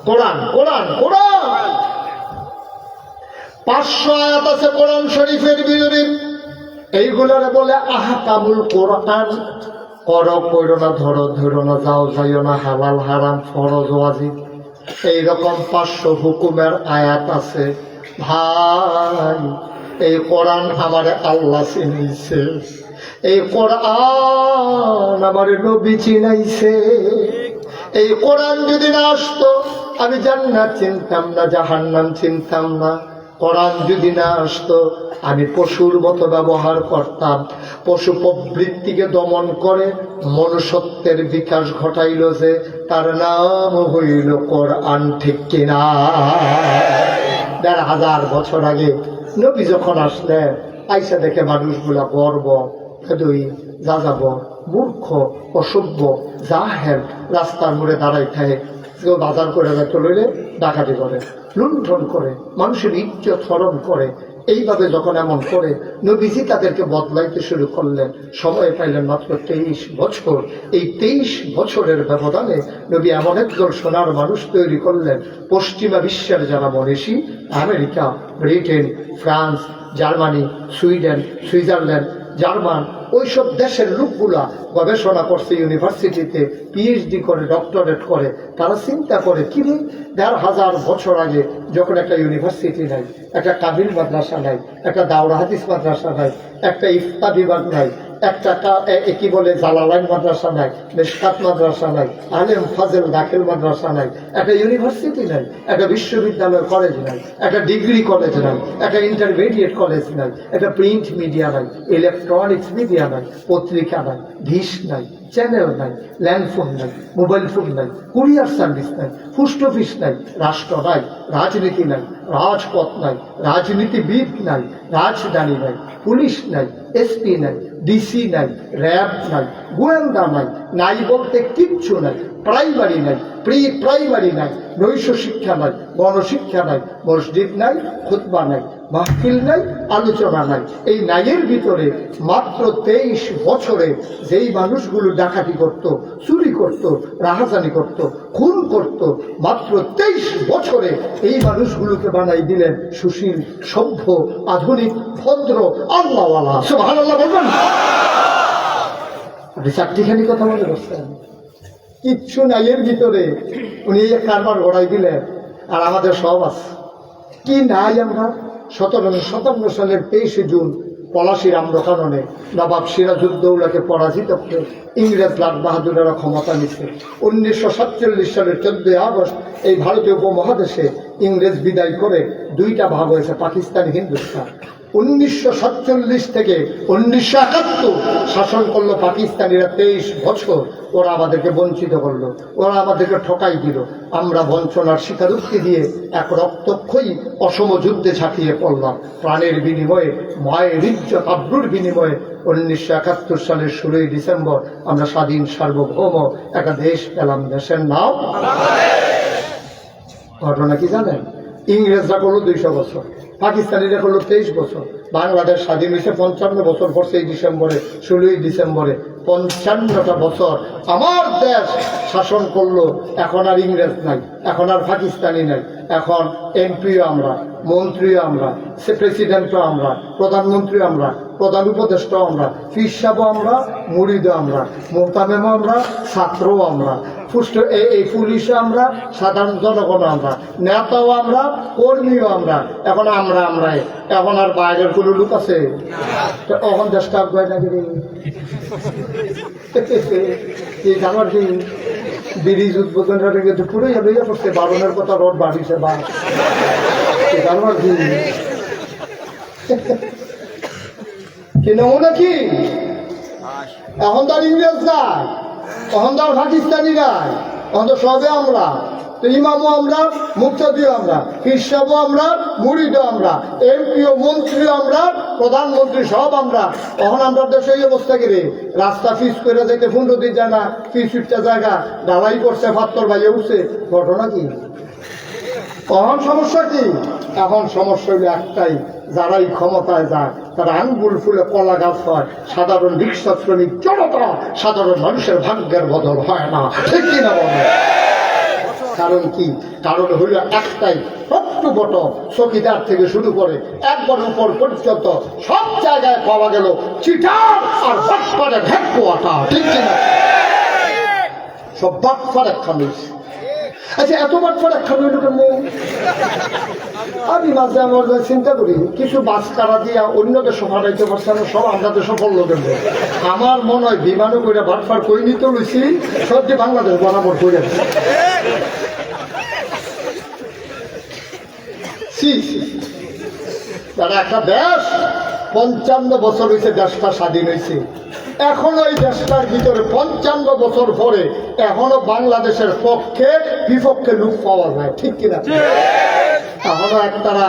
কোরআন কোরআন কোরআন। 500 আয়াত আছে কোরআন শরীফের ভিতরে। এইগুলারে বলে আহকামুল কোরআন। করো কইরো না, ধরো ধরো না, যাও যাইও না, হালাল হারাম, ফরজ ওয়াজিব, এইরকম 500 হুকুমের আয়াত আছে। ভাই, এই কোরআন আমারে আল্লাহ চিনাইছে, এই কোরআন আমারে নবী চিনাইছে। এই কোরআন যদি না আসতো আমি জান্নাত চিনতাম না, জাহান্নাম চিনতাম না। কোরআন যদি না আসতো আমি পশুর মতো ব্যবহার করতাম। পশু প্রবৃত্তিকে দমন করে মনুষ্যত্বের বিকাশ ঘটাইল যে, তার নাম হইল কোরআন, ঠিক কিনা? 1500 বছর আগে নবী যখন আসলেন, আইসা দেখে মানুষগুলা গর্ব, যা যাব, মূর্খ, অসভ্য, জাহেল, রাস্তার মোড়ে দাঁড়াই থাকে, কেউ বাজার করে চললে ডাকাতি করে, লুণ্ঠন করে, মানুষের ইজ্জত হরণ করে। এইভাবে যখন এমন করে নবীজি তাদেরকে বদলাইতে শুরু করলেন। সময় পাইলেন মাত্র 23 বছর। এই 23 বছরের ব্যবধানে নবী এমন একজন সোনার মানুষ তৈরি করলেন, পশ্চিমা বিশ্বের যারা মনীষী, America, Britain, France, Germany, Sweden, Switzerland, German, ওইসব দেশের লোকগুলা গবেষণা করছে, ইউনিভার্সিটিতে পিএইচডি করে, ডক্টরেট করে। তারা চিন্তা করে কিরে ১,৫০০ বছর আগে যখন একটা ইউনিভার্সিটি নাই, একটা কাবিল মাদ্রাসা নাই, একটা দাওরা হাদিস মাদ্রাসা নাই, একটা ইফতা বিভাগ নাই, একটা কি বলে জালালাইন মাদ্রাসা নাই, মেশকাত মাদ্রাসা নাই, আলেম ফাজেল দাখিল মাদ্রাসা নাই, একটা ইউনিভার্সিটি নাই, একটা বিশ্ববিদ্যালয় কলেজ নাই, একটা ডিগ্রি কলেজ নাই, একটা ইন্টারমিডিয়েট কলেজ নাই, একটা প্রিন্ট মিডিয়া নাই, ইলেকট্রনিক্স মিডিয়া নাই, পত্রিকা নাই, ডিশ নাই, চ্যানেল নাই, ল্যান্ডফোন নাই, মোবাইল ফোন নাই, কুরিয়ার সার্ভিস নাই, পোস্ট অফিস নাই, রাষ্ট্র নাই, রাজনীতি নাই, রাজপথ নাই, রাজনীতিবিদ নাই, রাজধানী নাই, পুলিশ নাই, এসপি নাই, ডিসি নাই, র্যাব নাই, গোয়েন্দা নাই, নাই বলতে কিচ্ছু নাই, প্রাইমারি নাই, প্রি প্রাইমারি নাই, নৈশ শিক্ষা নাই, গণশিক্ষা নাই, মসজিদ নাই, খুতবা নাই, মাহফিল নাই, আলোচনা নাই। এই নাইয়ের ভিতরে মাত্র 23 বছরে যেই মানুষগুলো ডাকাতি করত, চুরি করত, রাহাজানি করত, খুন করত, মাত্র 23 বছরে এই মানুষগুলোকে বানাই দিলেন সুশীল, সভ্য, আধুনিক, ভদ্র, আল্লাহওয়ালা। সুবহানাল্লাহ বলবেন। আপনি চারটিখানি কথা মনে করছেন, কিচ্ছু নাই এর ভিতরে। উনি এই কারবার গড়াই দিলেন, আর আমাদের সব আছে কি নাই। আমরা 1757 সালের 23 জুন পলাশির আম্রকাননে নবাব সিরাজউদ্দৌলাকে পরাজিত করে ইংরেজ লাট বাহাদুরেরা ক্ষমতা নিচ্ছে। 1947 সালের 14 আগস্ট এই ভারতীয় উপমহাদেশে ইংরেজ বিদায় করে দুইটা ভাগ হয়েছে, পাকিস্তান, হিন্দুস্তান। 1947 থেকে 1971 শাসন করলো পাকিস্তানিরা 23 বছর। ওরা আমাদেরকে বঞ্চিত করলো, ওরা আমাদেরকে ঠকাই দিল। আমরা বঞ্চনার স্বীকারোক্তি দিয়ে এক রক্তক্ষয়ী অসম যুদ্ধে ঝাঁপিয়ে পড়লাম। প্রাণের বিনিময়ে, মায়ের ইজ্জত আব্রুর বিনিময়ে 1971 সালের 16 ডিসেম্বর আমরা স্বাধীন সার্বভৌম একটা দেশ পেলাম। দেশের নাম ঘটনা কি জানেন? ইংরেজরা করলো 200 বছর, পাকিস্তানিরা করলো 23 বছর। বাংলাদেশ স্বাধীন হয়েছে 55 বছর পর, সেই ডিসেম্বরে, 16 ডিসেম্বরে 55টা বছর আমার দেশ শাসন করলো। এখন আর ইংরেজ নাই, এখন আর পাকিস্তানি নাই, এখন এমপিও আমরা, মন্ত্রীও আমরা, প্রেসিডেন্টও আমরা, প্রধানমন্ত্রী আমরা, প্রধান উপদেষ্টাও আমরা, পীর সাহেবও আমরা, মুরিদও আমরা, মোহতামেমও আমরা, ছাত্রও আমরা, এই পুলিশও আমরা, সাধারণ জনগণ আমরা, নেতাও আমরা, কর্মীও আমরা। এখন আমরাই। এখন আর বাইরের কোনো লোক আছে? এখন দেশটা আগায় নাকি আমার কি ব্রিজ উদ্বোধন কিন্তু পুরোই লইয়া পড়ছে, বারণের কথা রোড বাড়িছে বা আমার কি নমুনা কি? এখন তো আর ইংরেজ নাই, এখন তো আর পাকিস্তানি নাই, এখন তো সবে আমরা। তো ইমামও আমরা, মুক্তাদিও আমরা, পীর সাহেবও আমরা, মুরিদও আমরা, এমপিও, মন্ত্রীও আমরা, প্রধানমন্ত্রী সব আমরা। এখন আমরা দেশে এই অবস্থা করে রাস্তা ফিস করে যেতে 15 দিন যায় না, ফিস উঠতে জায়গা ঢালাই করছে, পাথর বাইয়ে উঠছে। ঘটনা কি? এখন সমস্যা কি? এখন সমস্যা হইল একটাই, যারাই ক্ষমতায় যায় তারা আঙ্গুল ফুলে কলা গাছ হয়। সাধারণ রিক্সা শ্রমিক জনতা, সাধারণ মানুষের ভাগ্যের বদল হয় না, ঠিক কিনা বলে? কারণ কি? কারণ হইল একটাই, প্রত্যবট চকিদার থেকে শুরু করে একবার উপর পর্যন্ত সব জায়গায় পাওয়া গেল চিটার আর বাটপাড়ের হেডকোয়ার্টার, ঠিক কিনা? সব বাটপার একখান। আচ্ছা, এত বাটপার একখান হইল কেন? আমি মাঝে আমার চিন্তা করি, কিছু বাস কারা দিয়া অন্যকে সফারাইতে পারছে না, সব আমরা তো সফল লোকের। আমার মনে হয় বিমানও করে বাটপার কই নিতে লইছি, সব যে বাংলাদেশ বরাবর করে তারা একটা দেশ 55 বছর হয়েছে দেশটা স্বাধীন হয়েছে। এখনো এই দেশটার ভিতরে 55 বছর পরে এখনো বাংলাদেশের পক্ষে বিপক্ষে লোক পাওয়া যায়, ঠিক কিনা? এখনো একটারা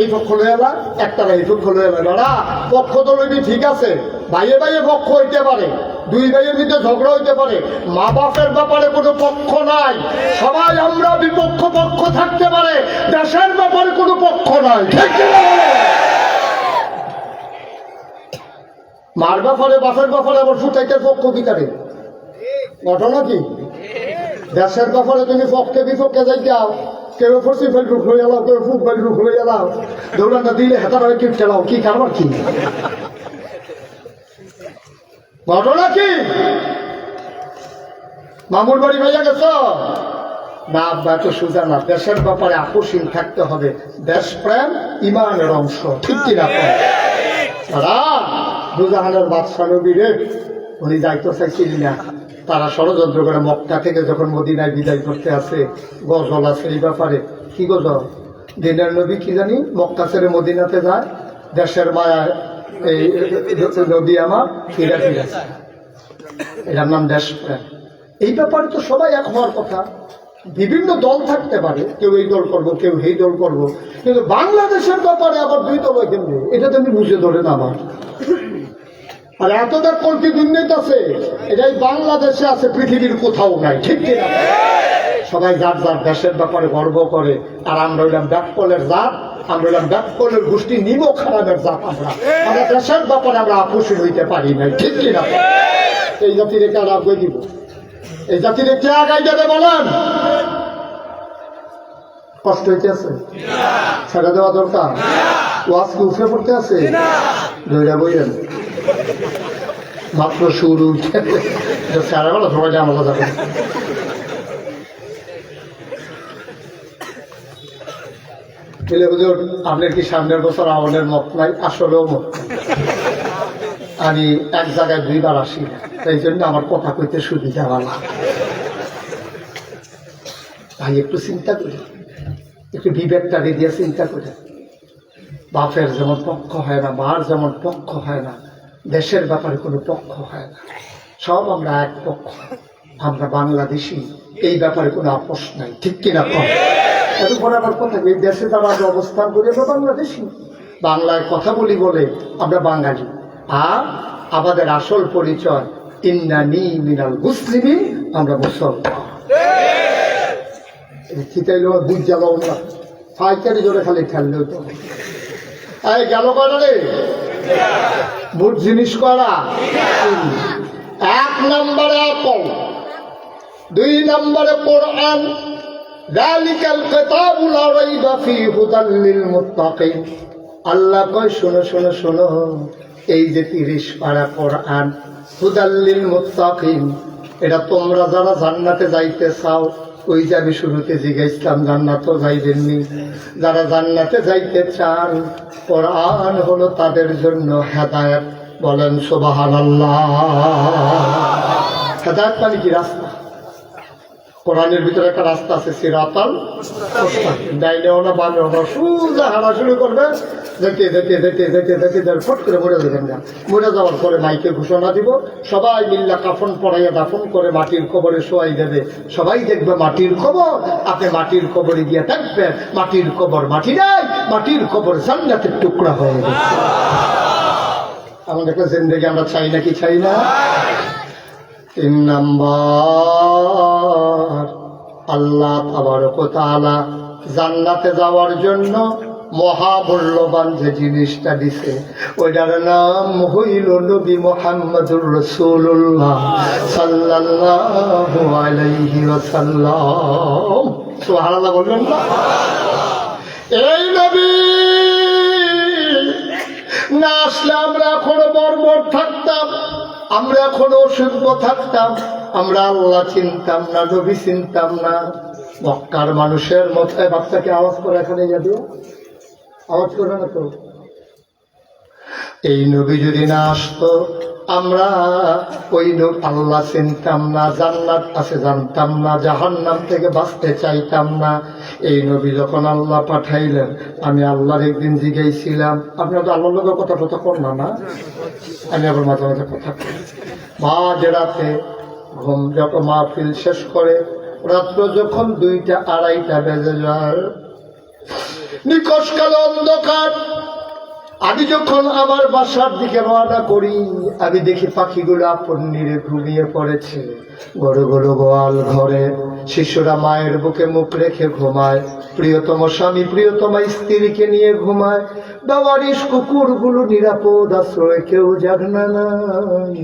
এই পক্ষ লয়ে এলা, একটারা এই পক্ষ লয়ে এলা। দাদা, পক্ষ তো লইবি, ঠিক আছে, ভাইয়ে ভাইয়ে পক্ষ হইতে পারে, দুই ভাইয়ের ভিতরে ঝগড়া হইতে পারে, মা বাপের ব্যাপারে কোনো পক্ষ নাই, সবাই আমরা বিপক্ষ পক্ষ থাকতে পারে, দেশের ব্যাপারে কোনো পক্ষ নাই, ঠিক কিনা? মার ব্যাপারে, বাপের ব্যাপারে আবার ফুটাইতের পক্ষ কি করে? ঘটনা কি? দেশের ব্যাপারে তুমি পক্ষে বিপক্ষে যাই যাও, কেউ পশ্চিম বাড়ি খুলে এলাও, কেউ পূব বাড়ি খুলে এলাও, দৌড়ানটা দিলে হেতার হয় কিপ খেলাও, কি কারবার কি ঘটনা কি? মামুর বাড়ি ভাইয়া গেছ না? আব্বা তো সোজা না, দেশের ব্যাপারে আকর্ষণ থাকতে হবে। দেশপ্রেম ইমানের অংশ, ঠিক কিনা? তারা দুজাহানের বাদশা নবী রে, উনি যাইতে চাইছিলেন না, তারা ষড়যন্ত্র করে মক্কা থেকে যখন মদিনায় বিদায় করতে আসে, গজল আছে এই ব্যাপারে। কি গজল? দিনের নবী কি জানি মক্কা ছেড়ে মদিনাতে যায়, দেশের মায়ায় এই নদী আমার ফিরে ফিরে, এটার নাম দেশপ্রেম। এই ব্যাপারে তো সবাই এক হওয়ার কথা। বিভিন্ন দল থাকতে পারে, কেউ এই দল করবো, কেউ এই দল করবো, কিন্তু বাংলাদেশের ব্যাপারে আবার দুই দল কেমনি, এটা তো আমি বুঝে ধরেন আমার। আর এতটা কল্পি দুর্নীতি আছে, এটাই বাংলাদেশে আছে, পৃথিবীর কোথাও নাই, ঠিক কিনা? সবাই যার যার দেশের ব্যাপারে গর্ব করে, আর আমরা হইলাম ব্যাকপলের জাত, আমরা হইলাম ব্যাকপলের গোষ্ঠী, নিম খারাপের জাত। আমরা দেশের ব্যাপারে আমরা আকর্ষণ হইতে পারি নাই, ঠিক কিনা? এই জাতির কে আগে দিব, এই জাতির কে আগাই যাবে বলেন? কষ্ট হইতে আছে, ছেড়ে দেওয়া দরকার। ওয়াজ কি উঠে পড়তে আছে? ধৈর্য বইলেন, মাত্র শুরু, ছেড়ে বেলা সবাই জানা যাবে। আপনার কি সামনের বছর আমাদের মত নাই? আসলেও মত। আমি এক জায়গায় দুইবার আসি, তাই জন্য আমার কথা কইতে সুবিধা ভালো। ভাই একটু চিন্তা করি, একটু বিবেকটা দিয়ে চিন্তা করে। বাপের যেমন পক্ষ হয় না, মার যেমন পক্ষ হয় না, দেশের ব্যাপারে কোনো পক্ষ হয় না, সব আমরা এক পক্ষ, আমরা বাংলাদেশি, এই ব্যাপারে কোনো আপোষ নাই, ঠিক কিনা? কম এরপরে আমার কথা, এই দেশে যারা অবস্থান করি আমরা বাংলাদেশি, বাংলায় কথা বলি বলে আমরা বাঙালি। আর আমাদের আসল পরিচয় ইন্নানি মিনাল মুসলিমিন, আমরা মুসলমান। খিতাইল বুঝ যাবো না, ফাইকারি জোরে খালি খেললেও তো এই গেল কয়টা রে? বুট জিনিস করা। 1 নম্বরে আকল, 2 নম্বরে কোরআন, যালিকাল কিতাবু লা রাইবা ফীহি হুদাল লিল মুত্তাকিন। আল্লাহ কয় শোনো শোনো শোনো, এই যে 30 পারা কোরআন, হুদাল লিল মুত্তাকিন, এটা তোমরা যারা জান্নাতে যাইতে চাও, ওই যে আমি শুরুতে জিজ্ঞাসলাম জান্নাতও যাইবেননি, যারা জান্নাতে যাইতে চান, কোরআন হলো তাদের জন্য হেদায়েত। বলেন সুবহানাল্লাহ। হেদায়েত মানে কি? রাস্তা। কোরআনের ভিতরে একটা রাস্তা আছে, সিরাতাল মুস্তাকিম, ডাইনেও না বামেও না, সোজা হাঁটা শুরু করবে, যেতে যেতে যেতে যেতে যেতে ফট করে মরে যাবেন না। মরে যাওয়ার পরে মাইকে ঘোষণা দিব, সবাই মিল্লা কাফন পড়াইয়া দাফন করে মাটির কবরে শোয়াই দেবে, সবাই দেখবে মাটির কবর, আপনি মাটির কবরে গিয়ে থাকবেন, মাটির কবর মাটি নাই, মাটির কবর জান্নাতের টুকরা হয়ে গেছে। আমাদের জিন্দেগি আমরা চাই নাকি চাই না? 3 নম্বর, আল্লাহ তাবারক ওয়া তাআলা জান্নাতে যাওয়ার জন্য মহামূল্যবান যে জিনিসটা দিছে, ওইটার নাম হইল নবী মুহাম্মদুর রাসূলুল্লাহ সাল্লাল্লাহু আলাইহি ওয়াসাল্লাম। সুবহানাল্লাহ বলবেন না? এই নবী না আসলে আমরা এখনো বর্বর থাকতাম, আমরা এখনো অসভ্য থাকতাম, আমরা আল্লাহ চিনতাম না, নবী চিনতাম না। মক্কার মানুষের মতো বাচ্চাকে আওয়াজ করে এখানে যাবে, আওয়াজ করে না তো। এই নবী যদি না আসতো, আমরা ওই আল্লাহ চিনতাম না, জান্নাত আছে জানতাম না, জাহান্নাম থেকে বাঁচতে চাইতাম না। এই নবী যখন আল্লাহ পাঠাইলেন, আমি আল্লাহর একদিন জিজ্ঞাসিলাম, আপনারা তো আল্লাহর লোকের কথা কথা কর না? আমি আবার মাঝে মাঝে কথা করি। মাঝে রাতে ঘুম যখন মাহফিল শেষ করে, রাত্র যখন 2টা 2:30 বেজে যায়, নিকশকাল অন্ধকার, আমি যখন আমার বাসার দিকে রওনা করি, আমি দেখি পাখিগুলো আপন নিরে ঘুমিয়ে পড়েছে। গরু গরু গোয়াল ঘরে শিশুরা মায়ের বুকে মুখ রেখে ঘুমায়, প্রিয়তম স্বামী প্রিয়তমা স্ত্রীকে নিয়ে ঘুমায়, বেওয়ারিশ কুকুরগুলো নিরাপদ আশ্রয়, কেউ জাগনা নাই।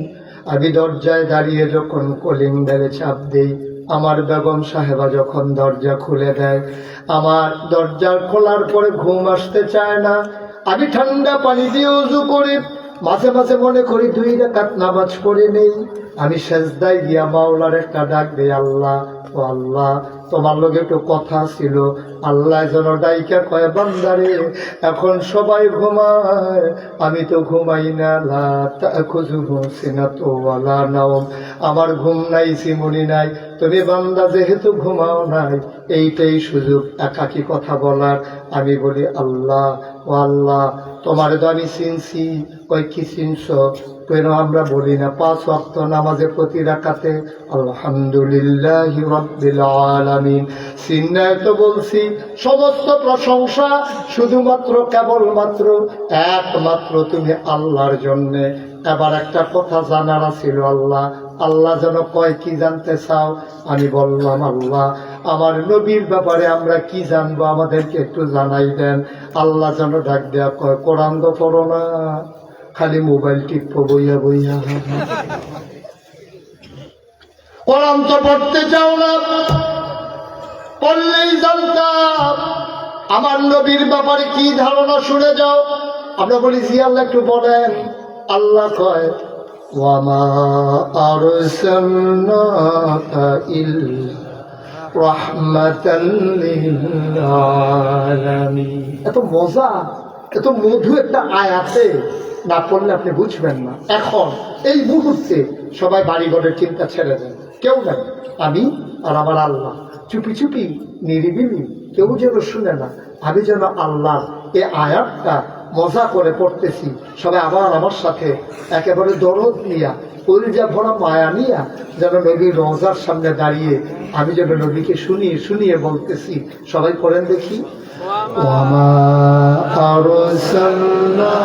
আমি দরজায় দাঁড়িয়ে যখন কলিং বেলে চাপ দেই, আমার বেগম সাহেবা যখন দরজা খুলে দেয়, আমার দরজা খোলার পরে ঘুম আসতে চায় না। আমি ঠান্ডা পানি দিয়ে ওযু করি, মাঝে মাঝে মনে করি 2 রাকাত নামাজ পড়ে নেই। আমি সেজদায় গিয়া মাওলার একটা ডাক দেই, আল্লাহ ও আল্লাহ, তোমার লগে একটু কথা ছিল। আল্লাহ যেন ডাইকা কয়, বান্দারে এখন সবাই ঘুমায়, আমি তো ঘুমাই না। লা তাখুযুহু সিনাতুন ওয়ালা নাওম, আমার ঘুম নাই, সিমুনি নাই। তুমি বান্দা যেহেতু ঘুমাও নাই, এইটাই সুযোগ একাকী কথা বলার। আমি বলি, আল্লাহ ও আল্লাহ, তোমার তো আমি চিনছি। কয় কি চিনছ? কেন আমরা বলি না 5 ওয়াক্ত নামাজে প্রতি রাকাতে আলহামদুলিল্লাহি রাব্বিল আলামিন? চিন্নায় তো বলছি, সমস্ত প্রশংসা শুধুমাত্র কেবলমাত্র একমাত্র তুমি আল্লাহর জন্যে। এবার একটা কথা জানার ছিল, আল্লাহ আল্লাহ যেন কয়, কি জানতে চাও? আমি বললাম, আল্লাহ আমার নবীর ব্যাপারে আমরা কি জানবো, আমাদেরকে একটু জানাই দেন। আল্লাহ যেন ডাক দেয়া কয়, কোরআন তো পড়ো না, খালি মোবাইল টিপো বইয়া বইয়া। কোরআন তো পড়তে চাও না, পড়লেই জানতাম আমার নবীর ব্যাপারে কি ধারণা, শুনে যাও। আমরা বলি, জি আল্লাহ একটু বলেন। আল্লাহ কয়, ওয়ামা আরসালনাকা ইল্লা রাহমাতাল লিল আলামিন। এত মজা, এত মধু একটা আয়াতে না পড়লে আপনি বুঝবেন না। এখন এই মুহূর্তে সবাই বাড়িঘরের চিন্তা ছেড়ে দেন, কেউ নেন, আমি আর আমার আল্লাহ চুপি চুপি নিরিবিলি, কেউ যেন শুনে না। আমি যেন আল্লাহ এই আয়াতটা মজা করে পড়তেছি। সবাই আবার আমার সাথে একেবারে দরদ নিয়া, কলিজা ভরা মায়া নিয়া যেন নবীর রওজার সামনে দাঁড়িয়ে আমি যেন নবীকে শুনিয়ে শুনিয়ে বলতেছি। সবাই করেন দেখি। ওয়ামা আরসালনাকা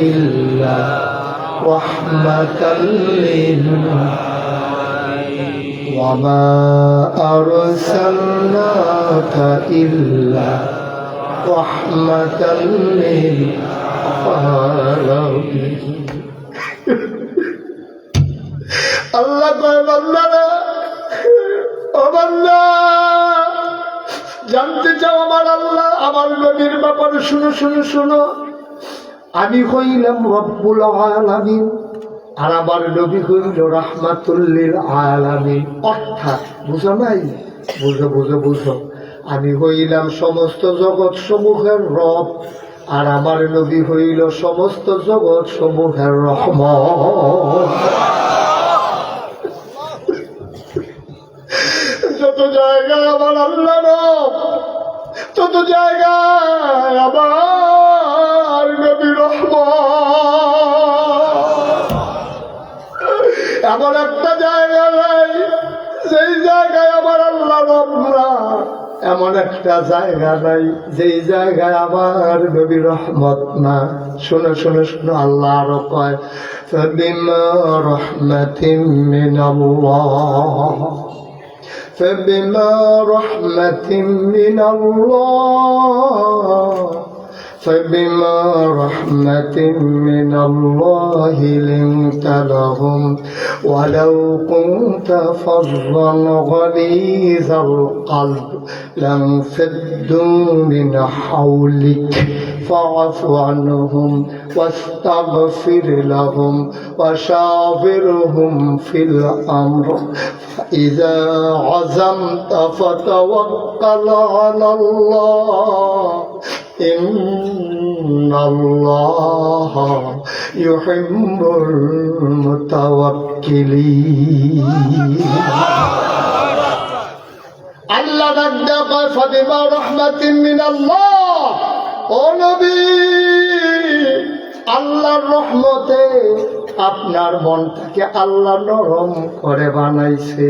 ইল্লা রাহমাতাল লিল আলামিন, ওয়ামা আরসালনাকা ইল্লা রাহমাতাল লিল আলামিন। আল্লাহ কয়, বান্দারা ও বান্দা, জানতে চাও আমার আল্লাহ আমার নবীর ব্যাপারে? শুনো শুনো শুনো, আমি হইলাম রব্বুল আলামিন আর আমার নবী হইল রাহমাতুল লিল আলামিন। অর্থাৎ বুঝো নাই? বুঝো বুঝো বুঝো, আমি হইলাম সমস্ত জগৎ সমূহের রব আর আমার নবী হইল সমস্ত জগৎ সমূহের রহমত। যত জায়গায় আমার আল্লাহ রব, তত জায়গায় আমার নবী রহমত। এমন একটা জায়গা নাই যেই জায়গায় আমার আল্লাহ রব না, এমন একটা জায়গা নাই যেই জায়গায় আমার নবী রহমত না। শুনে শুনে শুনে আল্লাহ আরো কয়, ফাবিমা রাহমাতিন মিনাল্লাহ, فبما رحمة من الله، فبما رحمة من الله لنت لهم ولو كنت فظا غليظ القلب لانفضوا من حولك فاعف عنهم واستغفر لهم وشاورهم في الأمر فإذا عزمت فتوكل على الله إن الله يحب المتوكلين। আল্লাহ ডাকতে কয়, ফাবিমা রাহমাতিন মিনাল্লাহ, ও নবী আল্লাহর রহমতে আপনার মনটাকে আল্লাহ নরম করে বানাইছে।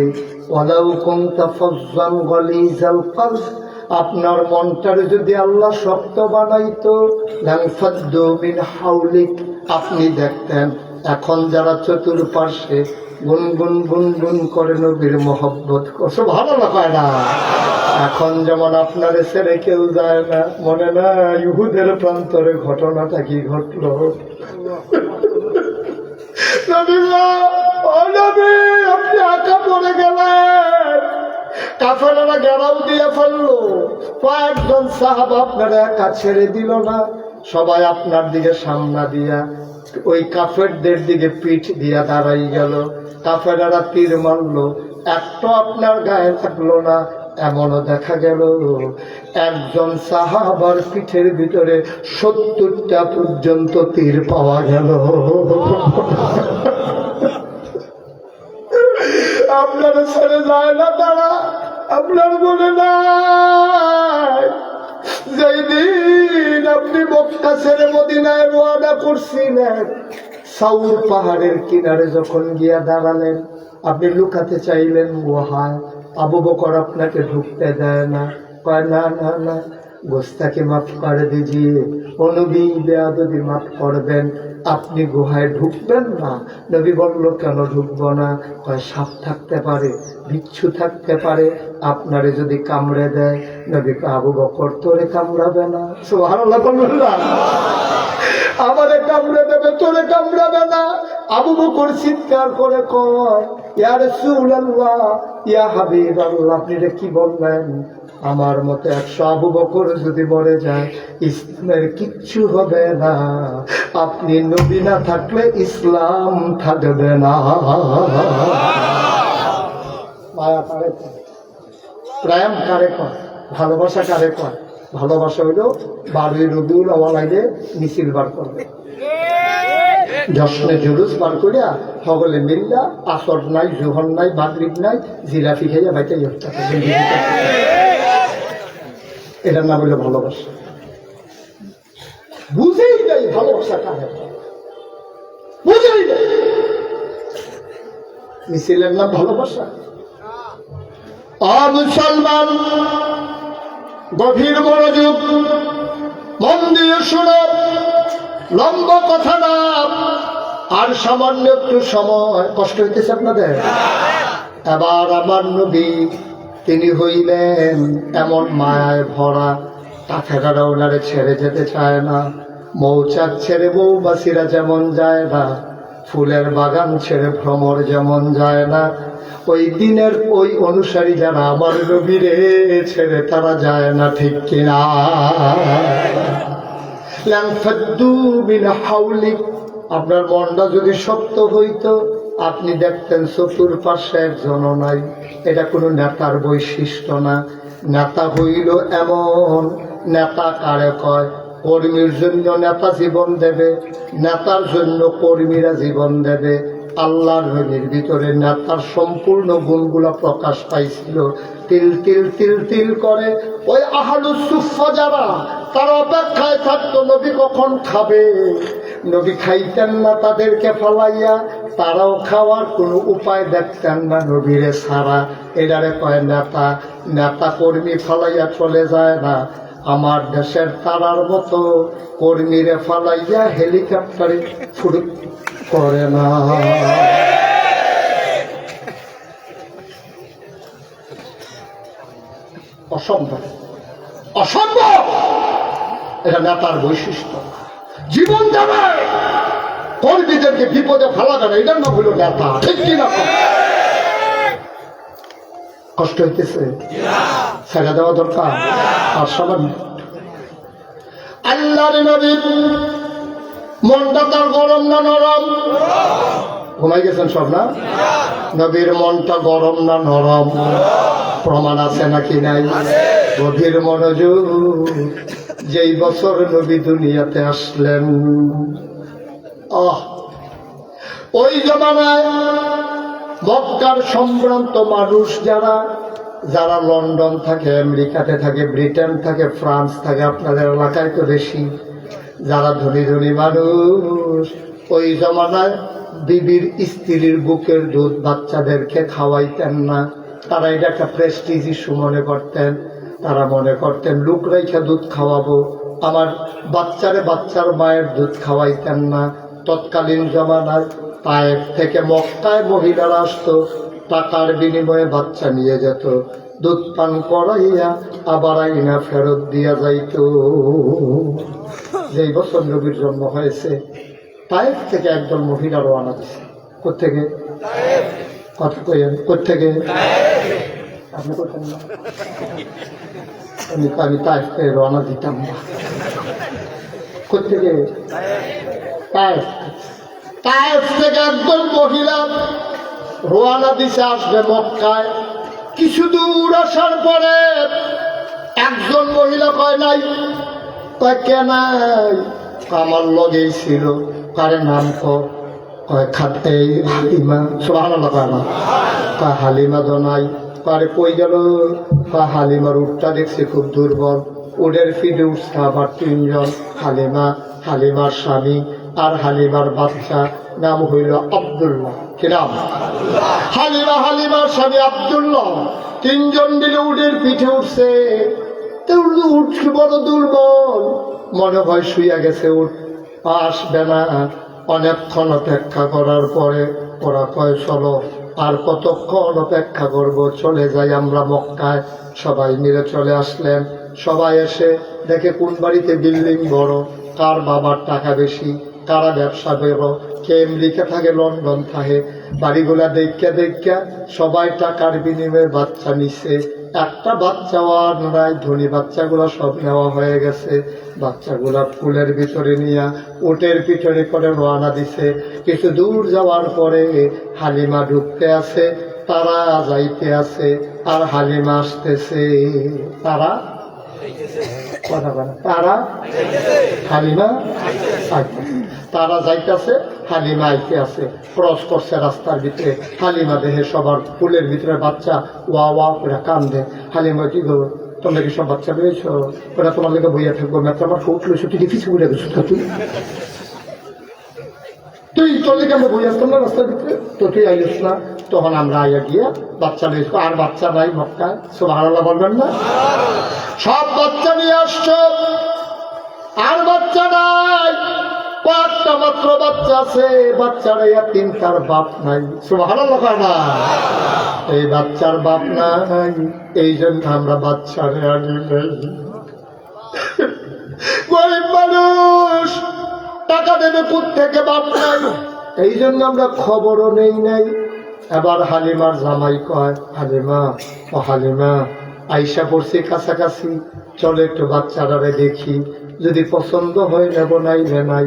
ওয়ালাউ কুনতা ফাজ্জান গালিজাল কলব, আপনার মনটারে যদি আল্লাহ শক্ত বানাইতো, লানফাদ্দু মিন হাওলিক, আপনি দেখতেন এখন যারা চতুর্পার্শ্বে গুনগুন গুনগুন করে নবীর মহব্বত করছে, ভালো লাগায় না? এখন যেমন আপনারে ছেড়ে কেউ যায় না, মনে না ইহুদের প্রান্তরে ঘটনাটা কি ঘটলো? নবী আপনি একা পড়ে গেলেন, কাফেরেরা ঘেরাও দিয়ে ফেললো, কয়েকজন সাহাবা আপনারা একা ছেড়ে দিল না, সবাই আপনার দিকে সামনা দিয়া ওই কাফেরদের দিকে পিঠ দিয়া দাঁড়াই গেল। কাফেরেরা তীর মারলো, একটা আপনার গায়ে থাকলো না। এমনও দেখা গেল একজন সাহাবার পিঠের ভিতরে 70টা পর্যন্ত তীর পাওয়া গেল। আপনার ছেড়ে যায় না তারা, আপনার মনে নাই যেই দিন আপনি মক্কা ছেড়ে মদিনায় রওনা করছিলেন, সাউর পাহাড়ের কিনারে যখন গিয়া দাঁড়ালেন, আপনি লুকাতে চাইলেন, ওহায় আবু বকর আপনাকে ঢুকতে দেয় না। কয় না না না, গোস্তাকে মাফ করে দিজিয়ে, নবী বেয়াদবি মাফ করবেন, আপনি গুহায় ঢুকবেন না। নবী বলল কেন ঢুকবো না? কয় সাপ থাকতে পারে, বিচ্ছু থাকতে পারে, আপনারে যদি কামড়ে দেয়। নবী আবু বকর তোরে কামড়াবে না। সুবহানাল্লাহ বলবেন না? আমারে কামড়ে দেবে, তোরে কামড়াবে না। আবু বকর চিৎকার করে কয়, ইয়া রাসূলুল্লাহ, ইয়া হাবিবাল্লাহ, আপনি কি বললেন? আমার মতে 100 আবু বকর যদি মরে যায় ইসলামের কিচ্ছু হবে না। আপনি নবী না থাকলে ইসলাম থাকবে না। মায়া কারে কয়? প্রেম কারে কয়? ভালোবাসা কারে কয়? ভালোবাসা হইল 12 রবিউল আউয়াল আইলে মিছিল বার করবে, জশ্নে জুলুস বার করিয়া সকলে মিল্লা, আসর নাই, জোহর নাই, মাগরিব নাই, জিলাপি খাইয়া বাইতে এটার নাম হইল ভালোবাসা। বুঝেই নাই ভালোবাসা কারে, বুঝেই নাই। মিছিলের নাম ভালোবাসা। মুসলমান গভীর মনোযোগ মন দিয়ে শুনো, লম্বা কথা না, আর সামান্য একটু সময়। কষ্ট হইতেছে আপনাদের? এবার আমার নবী তিনি হইলেন এমন মায়ায় ভরা, কাফেরেরা ওনারে ছেড়ে যেতে চায় না। মৌচাক ছেড়ে মৌমাছিরা যেমন যায় না, ফুলের বাগান ছেড়ে ভ্রমর যেমন যায় না, ওই দিনের ওই অনুসারী যারা আমার নবীরে ছেড়ে তারা যায় না, ঠিক কিনা? আপনার মনটা যদি শক্ত হইতো আপনি দেখতেন চতুর্পাশে একজনও নাই। এটা কোনো নেতার বৈশিষ্ট্য না। নেতা হইল এমন, নেতা কারে কয়? কর্মীর জন্য নেতা জীবন দেবে, নেতার জন্য কর্মীরা জীবন দেবে। আল্লাহর নবীর ভিতরে নেতার সম্পূর্ণ গুণগুলা প্রকাশ পাইছিল। তিল তিল তিল তিল করে ওই আহলুস সুফফা যারা, তারা অপেক্ষায় থাকতো নবী কখন খাবে। নবী খাইতেন না তাদেরকে ফালাইয়া, তারাও খাওয়ার কোনো উপায় দেখতেন না নবীরে ছাড়া। এটারে কয় নেতা। নেতা কর্মী ফালাইয়া চলে যায় না। আমার দেশের তারার মতো কর্মীরে ফালাইয়া হেলিকপ্টারে ফুরুক করে না। অসম্ভব, অসম্ভব। এটা নেতার বৈশিষ্ট্য। জীবন যাবে, কর্মীদেরকে বিপদে ফেলা যাবে, এটার নাম হলো নেতা, ঠিক কিনা? কষ্ট হইতেছে, ছেড়ে দেওয়া দরকার। আর সবার আল্লাহর নবী মনটা তার গরম না নরম? ঘুমাই গেছেন সব না? নবীর মনটা গরম না নরম? প্রমাণ আছে নাকি নাই? গভীর মনোযোগ। যেই বছর নবী দুনিয়াতে আসলেন, ওই জমানায় মক্কার সম্ভ্রান্ত মানুষ যারা যারা লন্ডন থাকে, আমেরিকাতে থাকে, ব্রিটেন থাকে, ফ্রান্স থাকে, আপনাদের এলাকায় তো বেশি, যারা ধনী ধনী মানুষ, ওই জমানায় বিবির স্ত্রীর বুকের দুধ বাচ্চাদেরকে খাওয়াইতেন না। তারা এটা একটা প্রেস্টিজ ইস্যু মনে করতেন। তারা মনে করতেন লোক রেখে দুধ খাওয়াবো, আমার বাচ্চারে বাচ্চার মায়ের দুধ খাওয়াইতেন না। তৎকালীন জমানায় তায়েফ থেকে মক্কায় মহিলারা আসতো, টাকার বিনিময়ে বাচ্চা নিয়ে যেত, দুধ পান করাইয়া আবার আইনা ফেরত দিয়া যাইত। যেই বছর নবীর জন্ম হয়েছে, তায়েফ থেকে একদল মহিলা রওনা দিছে। কোথেকে? কথা কইেন, কোথেকে? আপনি করতেন না? আমি তাইফ থেকে রওনা দিতাম না। কোথেকে? তাইফ। তাইফ থেকে একজন মহিলা রওনা দিছে, আসবে মক্কায়। কিছু দূর আসার পরে একজন মহিলা কয় নাই, কয় কেনাই, আমার লগেই ছিল, কারে নাম কয় খাতে হালিমা। সুবহানাল্লাহ। কয় হালিমা দনাই, কারে কই গেল? কয় হালিমার উটটা দেখছি খুব দুর্বল, উডের ফিডে উঠছে আবার তিনজন, হালিমা, হালিমার স্বামী আর হালিমার বাচ্চা, নাম হইল আব্দুল্লাহ। কি নাম? হালিমা, হালিমার স্বামী আব্দুল্লাহ, তিনজন মিলে উডের পিঠে উঠছে। উঠছে বড় দুর্বল, মনে হয় শুইয়া গেছে, উঠ আসবে না। অনেকক্ষণ অপেক্ষা করার পরে ওরা কয় চলো, আর কতক্ষণ অপেক্ষা করব, চলে যাই আমরা মক্কায়। সবাই মিলে চলে আসলেন। সবাই এসে দেখে কোন বাড়িতে বিল্ডিং বড়, কার বাবার টাকা বেশি, কারা ব্যবসা বেরো, কে আমেরিকা থাকে, লন্ডন থাকে। বাড়িগুলা দেখা দেখা সবাই টাকার বিনিময়ে বাচ্চা নিছে। একটা বাচ্চাও আর নাই, ধনী বাচ্চাগুলা সব নেওয়া হয়ে গেছে। বাচ্চাগুলা ফুলের ভিতরে নিয়ে উটের পিছনে করে রওনা দিছে। কিছু দূর যাওয়ার পরে হালিমা ঢুকতে আছে, তারা যাইতে আছে, আর হালিমা আসতেছে। তারা তারা হালিমা তারা যাইতেছে, হালিমা আইতে আছে। ক্রস করছে রাস্তার ভিতরে, হালিমা দেহে সবার ফুলের ভিতরে বাচ্চা ওয়া ওয়া করে কান্দে। হালিমা কি গো, তোমরা কি সব বাচ্চা পেয়েছ? ওরা তোমার লেগে বইয়া থাকবো, মেট্রো আমার ফুট লইছো, তুই কিছু বলে গেছো, তুই তোর লেগে আমরা বই আসতাম না রাস্তার ভিতরে, তো তুই আইলিস না। তখন আমরা আইয়া গিয়া বাচ্চা লইছো, আর বাচ্চা নাই মক্কায়। সুবহানাল্লাহ বলবেন না? সব বাচ্চা নিয়ে আসছো, আর বাচ্চা নাই, কয়েকটা মাত্র বাচ্চা আছে। বাচ্চারা ইয়াতীম, তার বাপ নাই। সুবহানাল্লাহ না? এই বাচ্চার বাপ নাই, এই জন্য আমরা বাচ্চারে আনি নেই। গরিব মানুষ, টাকা দেবে কোত্থেকে, বাপ নাই, এই জন্য আমরা খবরও নেই নাই। এবার হালিমার জামাই কয়, হালিমা, ও হালিমা, আইসা পড়ছি কাছাকাছি, চলো একটু বাচ্চারারে দেখি, যদি পছন্দ হয় নেব, নাই নাই,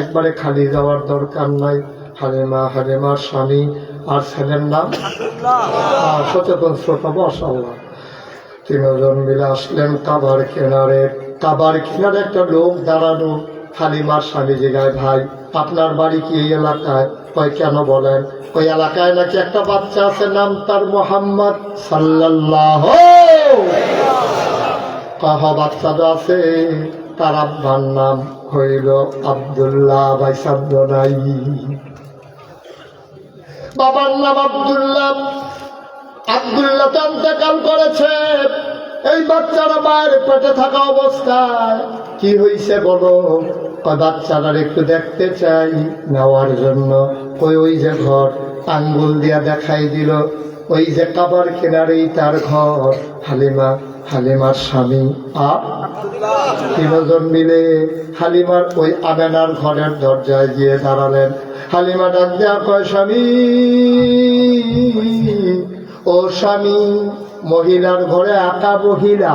একবারে খালি যাওয়ার দরকার নাই। হালিমা, হালিমার স্বামী আর ছেলের নাম সচেতন শ্রোতা বসাল্লাহ, তিনজন মিলে আসলেন কাবার কিনারে। কাবার কিনারে একটা লোক দাঁড়ানো। হালিমার স্বামী জিগায়, ভাই আপনার বাড়ি কি এই এলাকায়? কয় কেন বলেন? ওই এলাকায় নাকি একটা বাচ্চা আছে, নাম তার মোহাম্মদ সাল্লাল্লাহু। কহ বাচ্চা তো আছে, তার আব্বার নাম হইল আব্দুল্লাহ। ভাই শব্দ নাই, বাবার নাম আব্দুল্লাহ। আব্দুল্লাহ তো ইন্তেকাল করেছে। এই বাচ্চারা মায়ের পেটে থাকা অবস্থায় কি হয়েছে বলো? বাচ্চারা একটু দেখতে চাই, নেওয়ার জন্য। ওই যে ঘর, আঙ্গুল দিয়া দেখাই দিল, ওই যে কাবার কিনারেই তার ঘর। হালিমা, হালিমার স্বামী আর তিনজন মিলে হালিমার ওই আমেনার ঘরের দরজায় গিয়ে দাঁড়ালেন। হালিমা ডাক দেয়া কয়, স্বামী, ও স্বামী, মহিলার ঘরে একা মহিলা,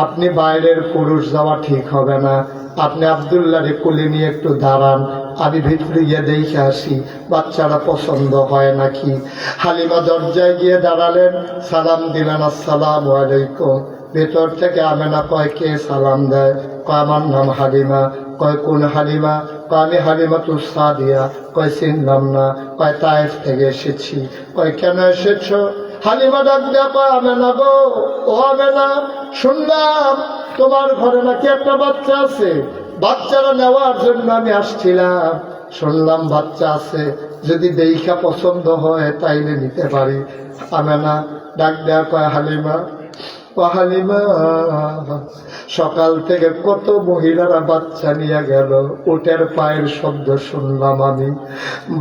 আপনি বাইরের পুরুষ যাওয়া ঠিক হবে না, আপনি আব্দুল্লাহরে কোলে নিয়ে একটু দাঁড়ান, আমি ভিতরে গিয়ে দেখে আসি বাচ্চারা পছন্দ হয় নাকি। হালিমা দরজায় গিয়ে দাঁড়ালেন, সালাম দিলেন, আসসালামু আলাইকুম। ভেতর থেকে আমেনা কয়, কে সালাম দেয়? কয় আমার নাম হালিমা। কয় কোন হালিমা? কয় আমি হালিমাতু সাদিয়া। কয় চিনলাম না। কয় তায়েফ থেকে এসেছি। কয় কেন এসেছ? হালিমা ডাক দেয়া কয়, আমেনা গো, ও আমেনা, শুনলাম তোমার ঘরে নাকি একটা বাচ্চা আছে, বাচ্চারা নেওয়ার জন্য আমি আসছিলাম। শুনলাম বাচ্চা আছে, যদি দেখা পছন্দ হয় তাইলে নিতে পারি। আমেনা ডাক দেয়া কয়, হালিমা, ও হালিমা, সকাল থেকে কত মহিলারা বাচ্চা নিয়ে গেল, উটের পায়ের শব্দ শুনলাম, আমি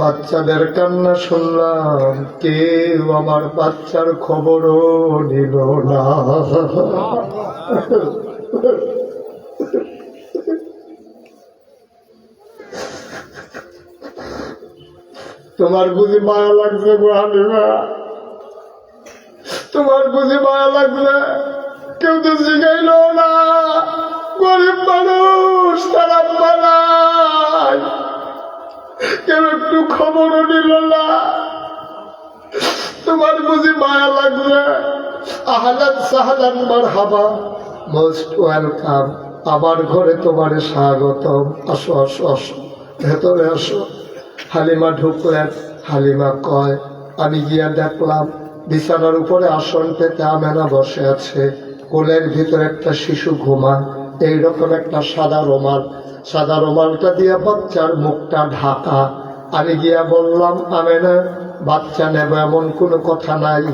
বাচ্চাদের কান্না শুনলাম, কেউ আমার বাচ্চার খবরও নিল না। তোমার বুঝি মায়া লাগছে গো হালিমা? তোমার বুঝি মায়া লাগবে? কেউ তো শিখাইল না, গরিব মানুষ তারা পালায়, কেউ একটু খবরও নিল না। তোমার বুঝি মায়া লাগবে? আহলান সাহলান মারহাবা, মোস্ট ওয়েলকাম, আমার ঘরে তোমার স্বাগতম, আসো আসো আসো, ভেতরে আসো। হালিমা ঢুকলেন। হালিমা কয়, আমি গিয়া দেখলাম বিছানার উপরে আসন পেতে আমেনা বসে আছে, কোলের ভিতরে একটা শিশু ঘুমা, এইরকম একটা সাদা রুমালটা দিয়ে বাচ্চার মুখটা ঢাকা। আমি গিয়া বললাম, আমেনা, বাচ্চা নেব এমন কোনো কথা নাই,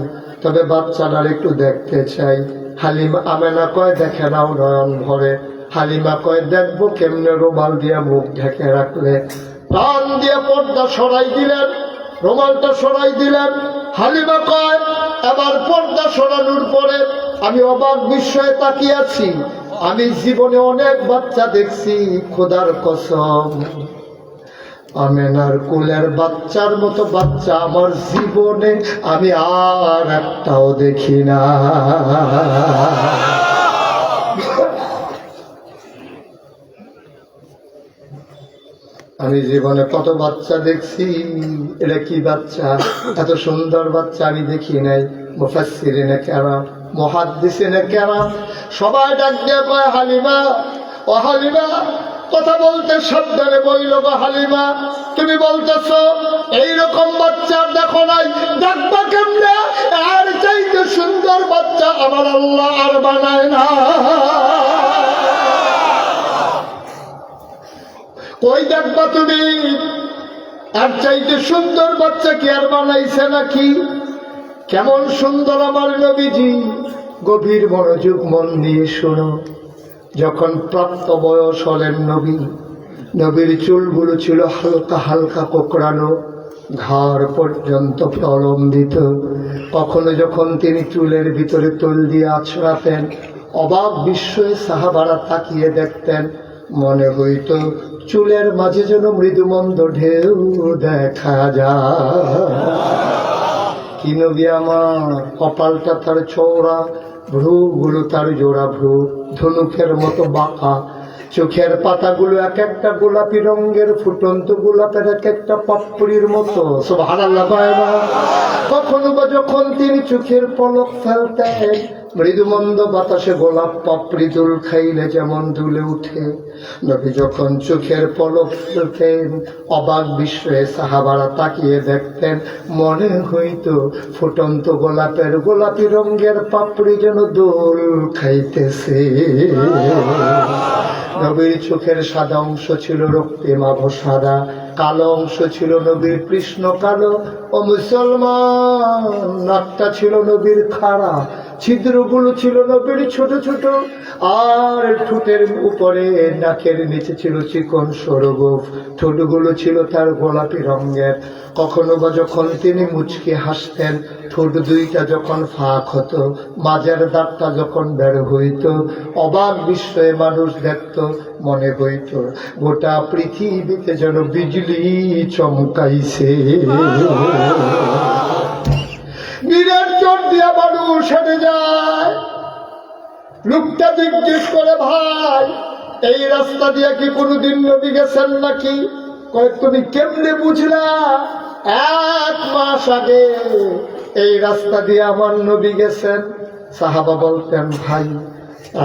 তবে বাচ্চাটার একটু দেখতে চাই। হালিমা আমেনা কয়, দেখে নাও নয়ন ভরে। হালিমা কয়, দেখবো কেমনে রুমাল দিয়ে মুখ ঢেকে রাখলে। প্রাণ দিয়ে পর্দা সরাই দিলেন, রুমালটা সরাই দিলেন। হালিমা কয়, এবার পর্দা সরানোর পরে আমি অবাক বিস্ময়ে তাকিয়েছি। আমি জীবনে অনেক বাচ্চা দেখছি, খোদার কসম আমেনার কোলের বাচ্চার মতো বাচ্চা আমার জীবনে আমি আর একটাও দেখি না। আমি জীবনে কত বাচ্চা দেখছি, এটা কি বাচ্চা, এত সুন্দর বাচ্চা আমি দেখি নাই। মুফাসসিরিনে কেরাম, মুহাদ্দিসিনে কেরাম সবাই ডাক দিয়ে কয়, হালিমা, ও হালিমা, কথা বলতে সাবধানে বইল গো হালিমা, তুমি বলতেছো এইরকম বাচ্চা দেখো নাই, দেখবা কেমনে? আর চাইতে সুন্দর বাচ্চা আমার আল্লাহ আর বানায় না। কই দেখবা তুমি? আর চাইতে সুন্দর বাচ্চা কি আর বানাইছে নাকি? কেমন সুন্দর আমার নবীজি। গভীর মনোযোগ মন দিয়ে শোনো। যখন প্রাপ্ত বয়স হলেন নবীর চুলগুলো ছিল হালকা হালকা কোকড়ানো, ঘাড় পর্যন্ত প্রলম্বিত। কখনো যখন তিনি চুলের ভিতরে তোল দিয়ে আছড়াতেন, অবাক বিস্ময়ে সাহাবারা তাকিয়ে দেখতেন, মনে হইত চুলের মাঝে যেন মৃদুমন্দ ঢেউ দেখা যায়। কি নবী আমার! কপালটা তার চওড়া, ভ্রুগুলো তার জোড়া ভ্রু, ধনুকের মতো বাঁকা, চোখের পাতাগুলো এক একটা গোলাপি রঙের, ফুটন্ত গোলাপের এক একটা পাপড়ির মতো। সুবহানাল্লাহ। কখনো বা যখন তিনি চোখের পলক ফেলতেন, মৃদুমন্দ বাতাসে গোলাপ পাপড়ি দুল খাইলে যেমন দুলে উঠে, নবী যখন চোখের পলক ফেলতেন, অবাক বিস্ময়ে সাহাবারা তাকিয়ে দেখতেন, মনে হইত ফুটন্ত গোলাপের গোলাপি রঙের পাপড়ি যেন দোল খাইতেছে। নবীর চোখের সাদা অংশ ছিল রক্তিম আভ সাদা, কালো অংশ ছিল নবীর কৃষ্ণ কালো। ও মুসলমান, নাকটা ছিল নবীর খাড়া, ছিদ্রগুলো ছিল নবীর ছোট ছোট, আর ঠোঁটের উপরে নাকের নিচে ছিল চিকন সরগোফ, ঠোঁটগুলো ছিল তার গোলাপি রঙের। কখনো বা যখন তিনি মুচকি হাসতেন, ঠোঁট দুইটা যখন ফাঁক হতো, মাঝের দাঁতটা যখন বের হইত, অবাক বিস্ময়ে মানুষ দেখত, মনে হইত গোটা পৃথিবীতে যেন বিজলি চমকাইছে। বীরের চোট দিয়া মানুষ হেঁটে যায়, লোকটা জিজ্ঞেস করে, ভাই এই রাস্তা দিয়ে কি কোনোদিন নবী গেছেন নাকি? কয়, তুমি কেমনে বুঝলা? 1 মাস আগে এই রাস্তা দিয়ে আমার নবী গেছেন। সাহাবা বলতেন, ভাই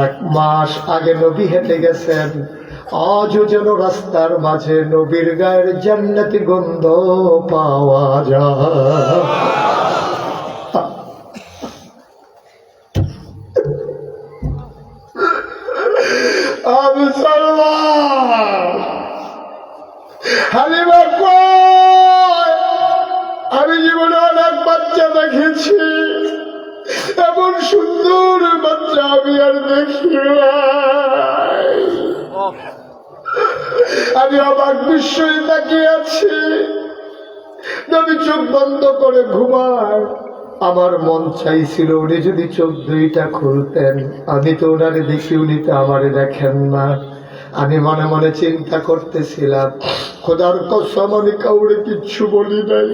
1 মাস আগে নবী হেঁটে গেছেন, আজও যেন রাস্তার মাঝে নবীর গায়ের জান্নাতি গন্ধ পাওয়া যায়। হালিমা কয়, আমি জীবনে অনেক বাচ্চা দেখেছি, এমন সুন্দর বাচ্চা আমি আর দেখি নাই। আমি অবাক বিস্ময়ে তাকিয়ে আছি। নবী চোখ বন্ধ করে ঘুমায়। আমার মন চাইছিল উনি যদি চোখ দুইটা খুলতেন, আমি তো ওনারে দেখি, উনি তো আমারে দেখেন না। আমি মনে মনে চিন্তা করতেছিলাম, খোদার কসম আমি কাউরে কিচ্ছু বলি নাই।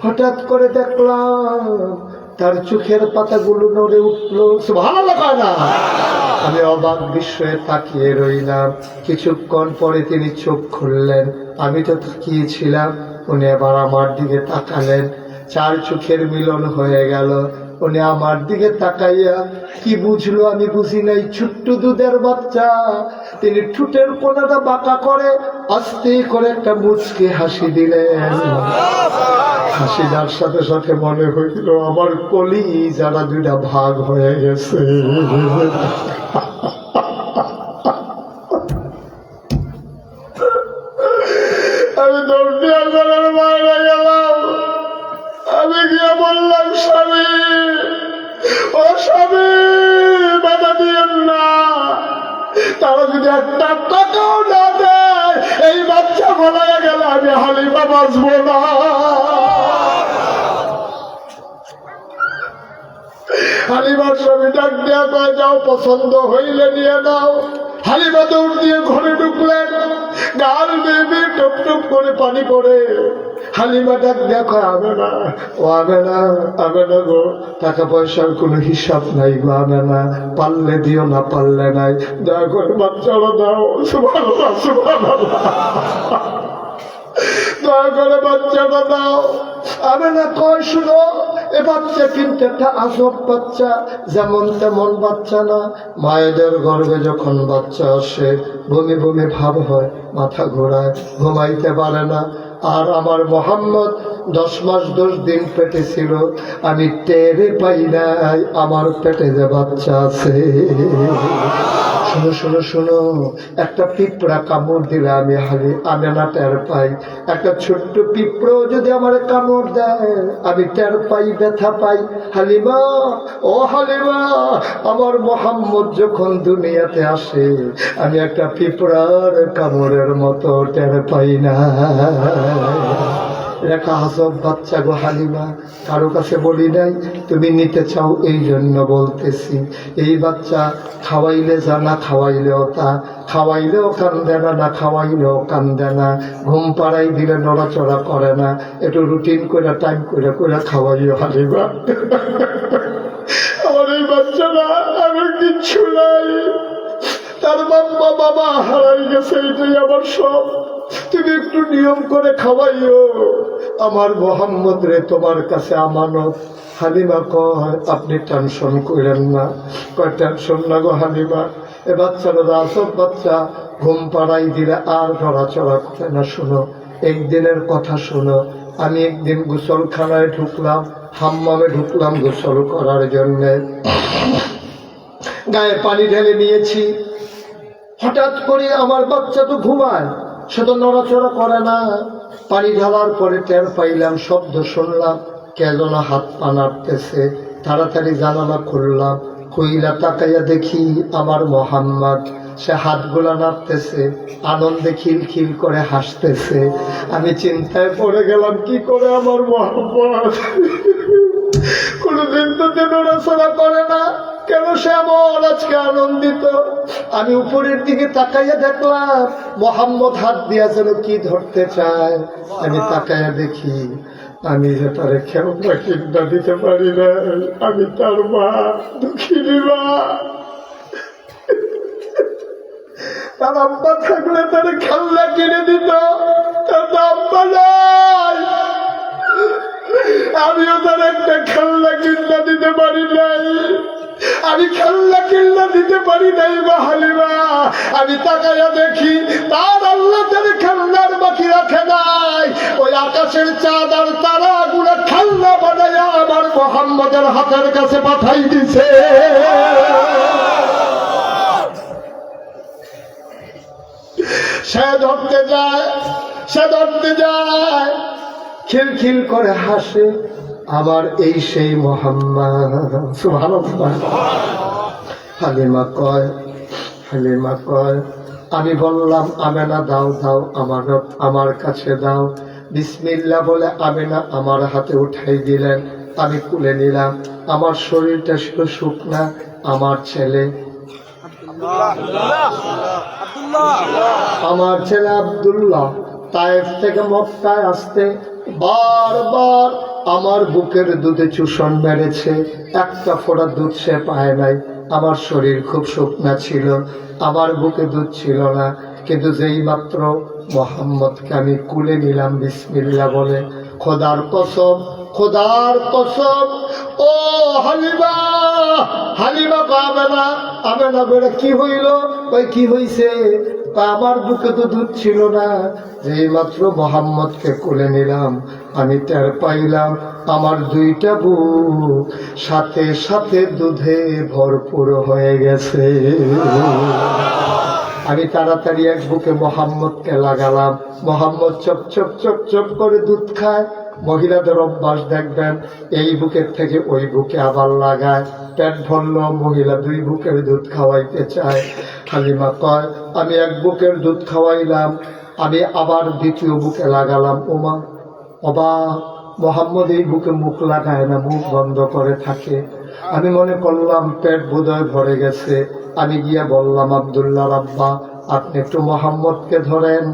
হঠাৎ করে দেখলাম তার চোখের পাতাগুলো নড়ে উঠলো। সুবহানাল্লাহ কয় না? আমি অবাক বিস্ময়ে তাকিয়ে রইলাম। কিছুক্ষণ পরে তিনি চোখ খুললেন। আমি তো তাকিয়েছিলাম, উনি এবার আমার দিকে তাকালেন। চার চোখের মিলন হয়ে গেল। উনি আমার দিকে তাকাইয়া কি বুঝলো আমি বুঝি নাই, ছোট্ট দুধের বাচ্চা। তিনি ঠোঁটের কোনাটা বাঁকা করে আস্তে করে একটা মুচকে হাসি দিলেন। হাসিটার সাথে সাথে মনে হইল আমার কলি যারা দুইটা ভাগ হয়ে গেছে। আমি দৌড় দিয়া ঘরের বাইরে গেলাম। আমি গিয়ে বললাম, স্বামী, ও স্বামী, বাধা দিয়েন না। তারা যদি একটা টাকাও না দেয়, এই বাচ্চা বলা গেলে আমি হালিমা বাঁচবো না। হালিমার স্বামী ডাক দিয়া কয়, যাও, পছন্দ হইলে নিয়ে নাও। হালিমা দৌড় দিয়ে ঘরে ঢুকলেন। গাল বেবি টপ টপ করে পানি পড়ে। হালিমা ডাক দিয়া কয়, আবে না, ও আবে না, আবে না গো, টাকা পয়সার কোনো হিসাব নাই গো, আবে না, পারলে দিও না, পারলে নাই, দয়া করে বাচ্চারা দাও। সুবহানাল্লাহ, সুবহানাল্লাহ, দয়া করে বাচ্চাটা দাও। আবে না কয়, শুনো, এ বাচ্চা কিন্তু একটা আজব বাচ্চা, যেমন তেমন বাচ্চা না। মায়েদের গর্ভে যখন বাচ্চা আসে বমি বমি ভাব হয়, মাথা ঘোরায়, ঘুমাইতে পারে না। আর আমার মোহাম্মদ 10 মাস 10 দিন পেটে ছিল, আমি টেরে পাই নাই আমার পেটে যে বাচ্চা আছে। শোনো শোনো শোনো, একটা পিঁপড়া কামড় দিলে আমি না টের পাই। একটা ছোট্ট পিঁপড়ো যদি আমার কামড় দেয় আমি টের পাই, ব্যথা পাই। হালিমা, ও হালিমা, আমার মোহাম্মদ যখন দুনিয়াতে আসে আমি একটা পিঁপড়ার কামড়ের মতো টের পাই না। একটা আজব বাচ্চা গো হালিমা, কারো কাছে বলি নাই, তুমি নিতে চাও এই জন্য বলতেছি। এই বাচ্চা খাওয়াইলে যা, না খাওয়াইলেও তা, খাওয়াইলেও কান্দে না, না খাওয়াইলেও কান্দে না, ঘুম পাড়াই দিলে নড়াচড়া করে না। একটু রুটিন করে টাইম করে করে খাওয়াইও হালিমা। আমার এই বাচ্চারা আমার কিচ্ছু নাই, তার বাবা বাবা হারাই গেছে, এটাই আমার সব। তুমি একটু নিয়ম করে খাওয়াইও আমার মোহাম্মদ রে, তোমার কাছে আমানত। হালিমা কয়, আপনি টেনশন করেন না। কয়, টেনশন না গো হালিমা, এ বাচ্চারা আসব বাচ্চা, ঘুম পাড়াই দিলে আর নড়াচড়া করে না। শোনো, একদিনের কথা শোনো। আমি একদিন গোসলখানায় ঢুকলাম, হাম্মামে ঢুকলাম গোসল করার জন্যে। গায়ে পানি ঢেলে নিয়েছি। হঠাৎ করে আমার বাচ্চা তো ঘুমায়, সে তো নড়াচড়া করে না। পানি ঢালার পরে টের পাইলাম, শব্দ শুনলাম, কে যেন হাত পা নাড়তেছে। তাড়াতাড়ি জানালা খুললাম, কইলা তাকাইয়া দেখি আমার মোহাম্মদ, সে হাতগুলা নাড়তেছে, আনন্দে খিলখিল করে হাসতেছে। আমি চিন্তায় পড়ে গেলাম, কি করে আমার মোহাম্মদ কোনদিন তো নড়াচড়া করে না, কেন সে এমন আজকে আনন্দিত। আমি উপরের দিকে তাকাইয়া দেখলাম মোহাম্মদ হাত দিয়া যেন কি ধরতে চায়। আমি তাকাইয়া দেখি আমি যে তারে খেলনা কিনটা দিতে পারি না, আমি তার মা, দুঃখিনী মা। তার আব্বা থাকলে তার খেলনা কিনে দিত, তার আব্বা নাই। আমিও তার একটা খেলনা কিনটা দিতে পারি নাই, আমি খেলনা কিনলা দিতে পারি নাই বা হালিমা। আমি তাকাইয়া দেখি তার আল্লাহ তার খেলনার বাকি রাখে নাই, ওই আকাশের চাঁদ আর তারা গুলা খেলনা বানাইয়া আমার মোহাম্মদের হাতের কাছে পাঠাই দিছে। সে ধরতে যায়, সে ধরতে যায়, খিলখিল করে হাসে। আবার এই সেই মোহাম্মদ। সুবহানাল্লাহ। হালিমা কয়, হালিমা কয়, আমি বললাম আমেনা দাও দাও, আমার কাছে দাও। বিসমিল্লাহ বলে আমেনা আমার হাতে উঠাই দিলেন। আমি কুলে নিলাম। আমার শরীরটা ছিল শুকনা। আমার ছেলে আব্দুল্লাহ তায়েফ থেকে মক্কায় আসতে বারবার আমার বুকের দুধে চুষণ মেরেছে, একটা ফোঁটা দুধ সে পায় নাই। আমার শরীর খুব শুকনা ছিল, আমার বুকে দুধ ছিল না, কিন্তু যেই মাত্র মোহাম্মদকে আমি কুলে নিলাম বিসমিল্লাহ বলে, খোদার কসম, খোদার কসম, ও হালিমা, হালিমা পাবে না, আবে না বেড়ে কি হইল? ওই কি হইছে? আমার বুকে তো দুধ ছিল না, যেই মাত্র মোহাম্মদকে কোলে নিলাম আমি টের পাইলাম আমার দুইটা বুক সাথে সাথে দুধে ভরপুর হয়ে গেছে। আমি তাড়াতাড়ি এক বুকে মোহাম্মদকে লাগালাম, Mohammad chop chop chop chop করে দুধ খায়। মহিলাদের অভ্যাস দেখবেন, এই বুকের থেকে ওই বুকে আবার লাগায়, পেট ভরল মহিলা দুই বুকের দুধ খাওয়াইতে চায়। হালিমা কয় আমি এক বুকের দুধ খাওয়াইলাম, আমি আবার দ্বিতীয় বুকে লাগালাম। ওমা অবাক, মোহাম্মদ এই বুকে মুখ লাগায় না, মুখ বন্ধ করে থাকে। আমি মনে করলাম পেট বোধহয় ভরে গেছে। আমি গিয়া বললাম আব্দুল্লাহ আব্বা, আপনি একটু মোহাম্মদকে ধরেন,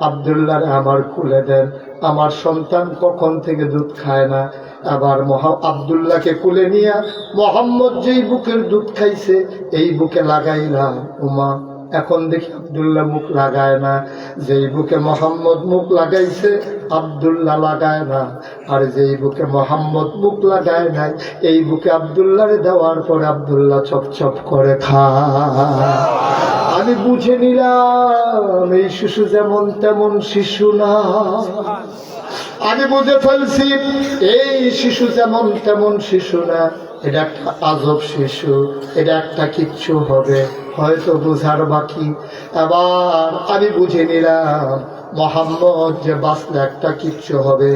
আব্দুল্লাহ আমার খুলে দেন, আমার সন্তান কখন থেকে দুধ খায় না। আবার আব্দুল্লাহকে কুলে নিয়ে মোহাম্মদ যেই বুকের দুধ খাইছে এই বুকে লাগাইলাম। উমা এখন দেখি আব্দুল্লাহ মুখ লাগায় না, যেই বুকে মোহাম্মদ মুখ লাগাইছে আব্দুল্লাহ লাগায় না, আর যেই বুকে মোহাম্মদ মুখ লাগায় নাই এই বুকে আব্দুল্লাহরে দেওয়ার পর আব্দুল্লাহ চপ চপ করে খায়। আমি বুঝে নিলাম এই শিশু যেমন তেমন শিশু না। আমি বুঝে ফেলছি এই শিশু যেমন তেমন শিশু না, এটা একটা আজব শিশু, এটা একটা কিচ্ছু হবে, হয়তো বুঝার বাকি। আবার আমি বুঝে নিলাম মোহাম্মদ যে বাঁচলে একটা কিচ্ছু হবে।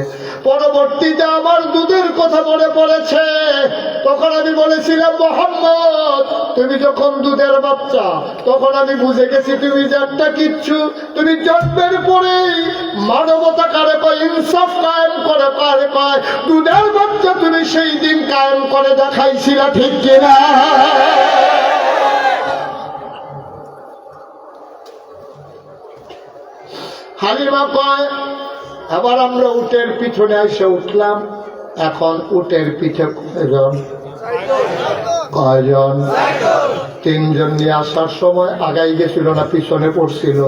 পরবর্তীতে আমার দুধের কথা মনে পড়েছে, তখন আমি বলেছিলাম মোহাম্মদ তুমি যখন দুধের বাচ্চা, তখন আমি বুঝে গেছি তুমি যে একটা কিচ্ছু। তুমি জন্মের পরেই মানবতা কারে পায়, ইনসাফ কায়েম করে পারে পায়, দুধের বাচ্চা তুমি সেই দিন কায়েম করে দেখাইছিলা, ঠিক কিনা? হালিমা কয় আবার আমরা উটের পিছনে এসে উঠলাম। এখন উটের পিঠে কয়জন? কয়জন? তিনজন নিয়ে আসার সময় আগাই গেছিল না পিছনে পড়ছিল,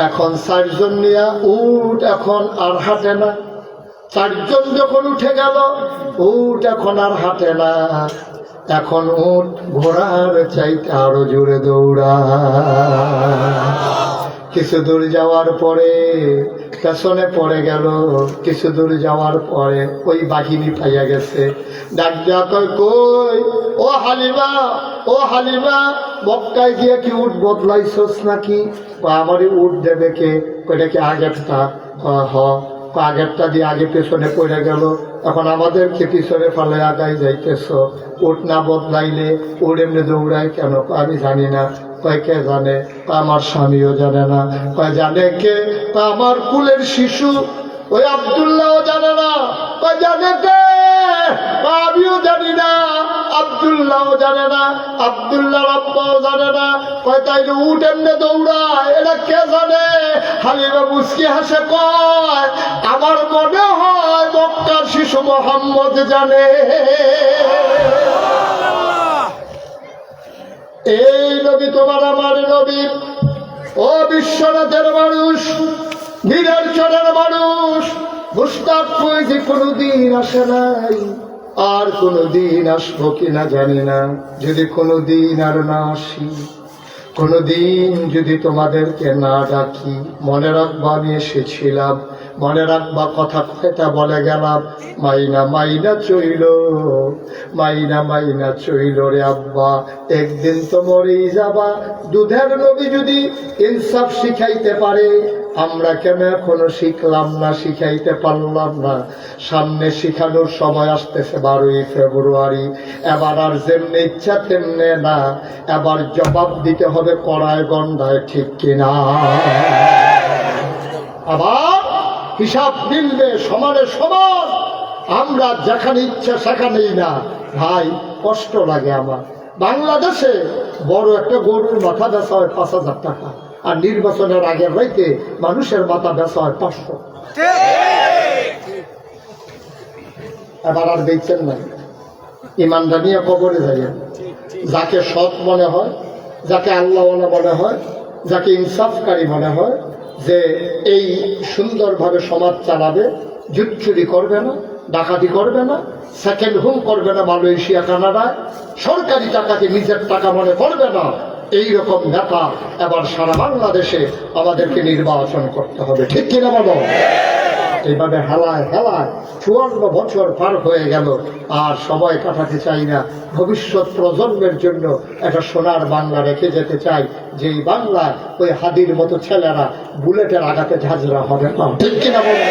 এখন চারজন নিয়ে উট এখন আর হাঁটে না। চারজন যখন উঠে গেল উট এখন আর হাঁটে না, এখন উট ঘোড়ার চাইতে আরো জোরে দৌড়ায়। কিছু দূর যাওয়ার পরে পেছনে পড়ে গেল, কিছু দূর যাওয়ার পরে ওই বাহিনী পাইয়া গেছে। ডাক দেয়া কয় কই ও হালিমা, ও হালিমা মক্কায় গিয়ে কি উট বদলাইছস নাকি? আমারই উট দেবে কে? ওইটা কি আগেরটা? আগেরটা দিয়ে আগে পেছনে পড়ে গেল, এখন আমাদেরকে পিছনে ফেলে আগাই যাইতেছ। উট না বদলাইলে উট এমনি দৌড়ায় কেন? আমি জানি না। কয় কে জানে? আমার স্বামীও জানে না। কয় জানে কে? আমার কুলের শিশু ওই আব্দুল্লাহও জানে না। কয় জানে কে? আমিও জানি না, আব্দুল্লাহও জানে না, আব্দুল্লাহ আব্বাও জানে না। কয় তাইলে উঠ এমনি দৌড়ায়, এটা কে জানে? হালিমা মুস্কি হাসে কয় আমার মনে হয় মক্কার শিশু মোহাম্মদ জানে। এই নবী তোমার আমার নবী, ও বিশ্বনাথের মানুষ, বীরের চরের মানুষ, মুস্তাক ফৈজি কোনদিন আসে নাই, আর কোনদিন আসবো কিনা জানি না। যদি কোনদিন আর না আসি, কোনদিন যদি তোমাদেরকে না ডাকি, মনে রাখবা আমি এসেছিলাম, মনে রাখবা কথা কয়টা বলে গেলাম। মাইনা মাইনা চইল, মাইনা মাইনা চইল রে আব্বা, একদিন তো মরেই যাবা। দুধের নবী যদি ইনসাফ শিখাইতে পারে, আমরা কেন এখনো শিখলাম না, শিখাইতে পারলাম না? সামনে শিখানোর সময় আসতেছে 12ই ফেব্রুয়ারি। এবার আর যেমনি ইচ্ছা তেমনে না, এবার জবাব দিতে হবে কড়ায় গন্ডায়, ঠিক কিনা? আবার হিসাব মিলবে সমানে সমান। আমরা যেখানে ইচ্ছা সেখানেই না। ভাই কষ্ট লাগে আমার। বাংলাদেশে বড় একটা গরুর মাথা বেচা হয় 5,000 টাকা, আর নির্বাচনের আগের রাইতে মানুষের মাথা বেচা হয় 500। এবার আর দেখছেন না, ইমানটা নিয়ে কবরে যাইয়েন। যাকে সৎ মনে হয়, যাকে আল্লাহওয়ালা মনে হয়, যাকে ইনসাফকারী মনে হয়, যে এই সুন্দরভাবে সমাজ চালাবে, জুটচুরি করবে না, ডাকাতি করবে না, সেকেন্ড হোম করবে না মালয়েশিয়া কানাডায়, সরকারি টাকাকে নিজের টাকা মনে করবে না, এইরকম নেতা এবার সারা বাংলাদেশে আমাদেরকে নির্বাচন করতে হবে। ঠিক কিনা বলো? এইভাবে হেলায় হেলায় 54 বছর পার হয়ে গেল, আর সময় কাটাতে চাই না। ভবিষ্যৎ প্রজন্মের জন্য একটা সোনার বাংলা রেখে যেতে চাই, যেই বাংলায় ওই হাদির মতো ছেলেরা বুলেটের আঘাতে ঝাঁঝরা হবে না। ঠিক কিনা বলো?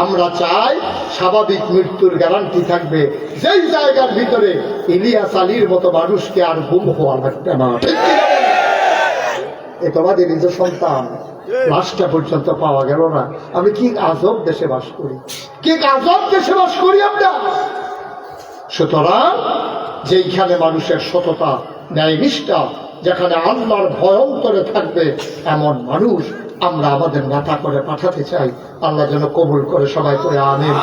আমরা চাই স্বাভাবিক মৃত্যুর গ্যারান্টি থাকবে, যেই জায়গার ভিতরে ইলিয়াস আলীর মতো মানুষকে আর গুম হওয়া লাগবে না। ঠিক কিনা? এ তোমাদের নিজ সন্তান, লাশটা পর্যন্ত পাওয়া গেল না। আমি কি আজব দেশে বাস করি, কি আজব দেশে বাস করি আমরা। সুতরাং যেইখানে মানুষের সততা, ন্যায় নিষ্ঠা, যেখানে আল্লাহর ভয় অন্তরে থাকবে, এমন মানুষ আমরা আমাদের নেতা করে পাঠাতে চাই। আল্লাহ যেন কবুল করে, সবাই করে আমিন।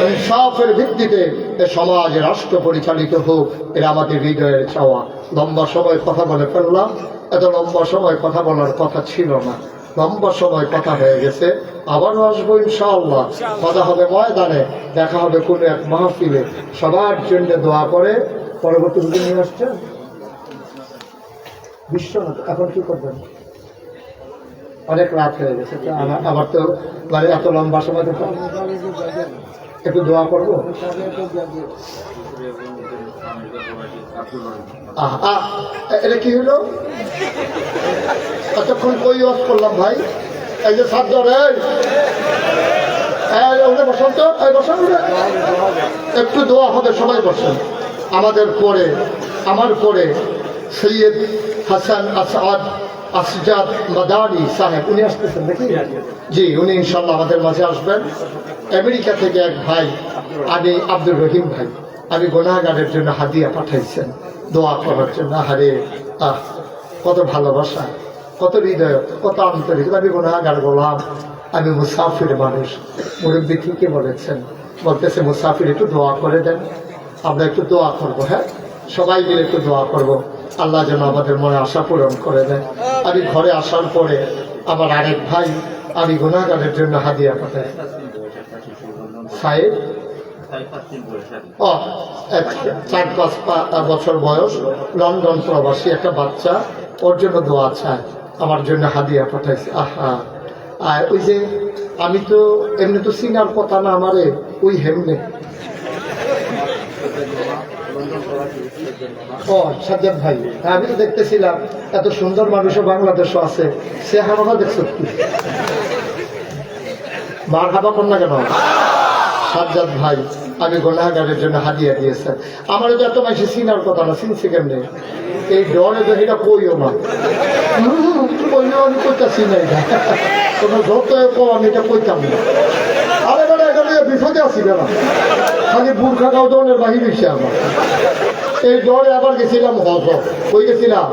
ইনসাফের ভিত্তিতে এ সমাজ, রাষ্ট্র পরিচালিত হোক, এরা আমাদের হৃদয়ের চাওয়া। লম্বা সময় কথা বলে ফেললাম, এত লম্বা সময় কথা বলার কথা ছিল না, লম্বা সময় কথা হয়ে গেছে। আবারও আসবো ইনশাআল্লাহ, কথা হবে ময়দানে, দেখা হবে কোনো এক মাহফিলে। সবার জন্য দোয়া করে পরবর্তী দিকে নিয়ে আসছেন বিশ্বনাথ। এখন কি করবেন? অনেক রাত হয়ে গেছে, আবার তো মানে এত লম্বা সময় একটু দোয়া করবো। এটা কি হলো? এতক্ষণ কই ওয়াজ করলাম ভাই, এই যে সাজ্জাদ, বসন্ত, একটু দোয়া হবে, সবাই বসেন। আমাদের পরে, আমার পরে সৈয়দ হাসান আসাদ আসজাদ মাদানী সাহেব, উনি আসতেছেন নাকি? জি, উনি ইনশাল্লাহ আমাদের মাঝে আসবেন। আমেরিকা থেকে এক ভাই, আমি আব্দুর রহিম ভাই, আমি গুনাহগারের জন্য হাদিয়া পাঠাইছেন দোয়া করার জন্য। আরে কত ভালোবাসা, কত হৃদয়, কত আন্তরিক। আমি গুনাহগার বললাম, আমি মুসাফির মানুষ। মুরব্বী ঠিকই বলেছেন, বলতেছে মুসাফির একটু দোয়া করে দেন। আমরা একটু দোয়া করবো, হ্যাঁ সবাই মিলে একটু দোয়া করবো, আল্লাহ যেন আমাদের মনে আশা পূরণ করে দেয়। আমি ঘরে আসার পরে আমার আরেক ভাই, আমি গুনাহগারের জন্য হাদিয়া পাঠাই। সাহেব 4-5 বছর বয়স, লন্ডন প্রবাসী একটা বাচ্চা, ওর জন্য দোয়া চায়, আমার জন্য হাদিয়া পাঠাইছে। আহা, আর ওই যে আমি তো এমনি তো সিনার কথা না আমারে, ওই হেমনে সাজ্জাদ ভাই, আমি তো দেখতেছিলাম এত সুন্দর মানুষও বাংলাদেশও আছে, সে হাবা দেখছো কি মার হাবা কর না কেন? সাজ্জাদ ভাই আমি গুনাহগারের জন্য হাদিয়া দিয়েছেন। আমার তো এত মাসে সিনার কথা না, চিনছি কেমনে? এই ডরে তো এটা কইও না, আমি কইতাছি না, এটা তোমার যত কম আমি এটা কইতাম না। আরে বেলা এখানে বিপদে আছি বেলা, খালি বুর্খা খাও ধরনের বাহির হয়েছে আমার। এই ডরে আবার গেছিলাম হজ, কই গেছিলাম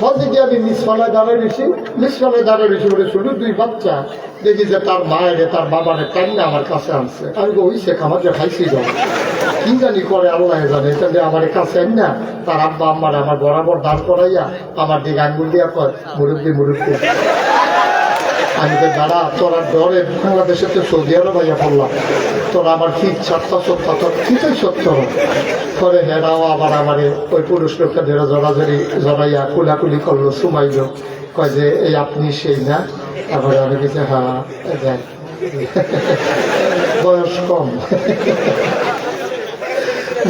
হজে গিয়ে আমি মিসফালায় দাঁড়ায় রয়েছি, মিসফালায় দাঁড়ায় রয়েছি বলে শুধু 2 বাচ্চা দেখি যে তার মায়ের তার বাবারে টাইনা আমার কাছে আনছে। আমি ওই শেখ আমার যে খাইছি কি জানি করে আল্লাহ জানে, তাহলে আমার কাছে আন না, তার আব্বা আম্মার আমার বরাবর দাঁড় করাইয়া আমার দিকে আঙ্গুল দিয়া কয় মুরব্বী মুরব্বী। আমি তো দাঁড়া, তোরা ডরে বাংলাদেশে তো সৌদি আরব ভাইয়া পড়লাম, তোরা আমার ঠিক ছাড়তা সত্তা তোর ঠিকই সত্য করে। হেরাও আবার আমারে ওই পুরুষ লোকটা ধরে জড়াইয়া কুলাকুলি করলো, সুমাইল, কয় যে এই আপনি সেই না? তারপরে আমি কিছু হ্যাঁ বয়স কম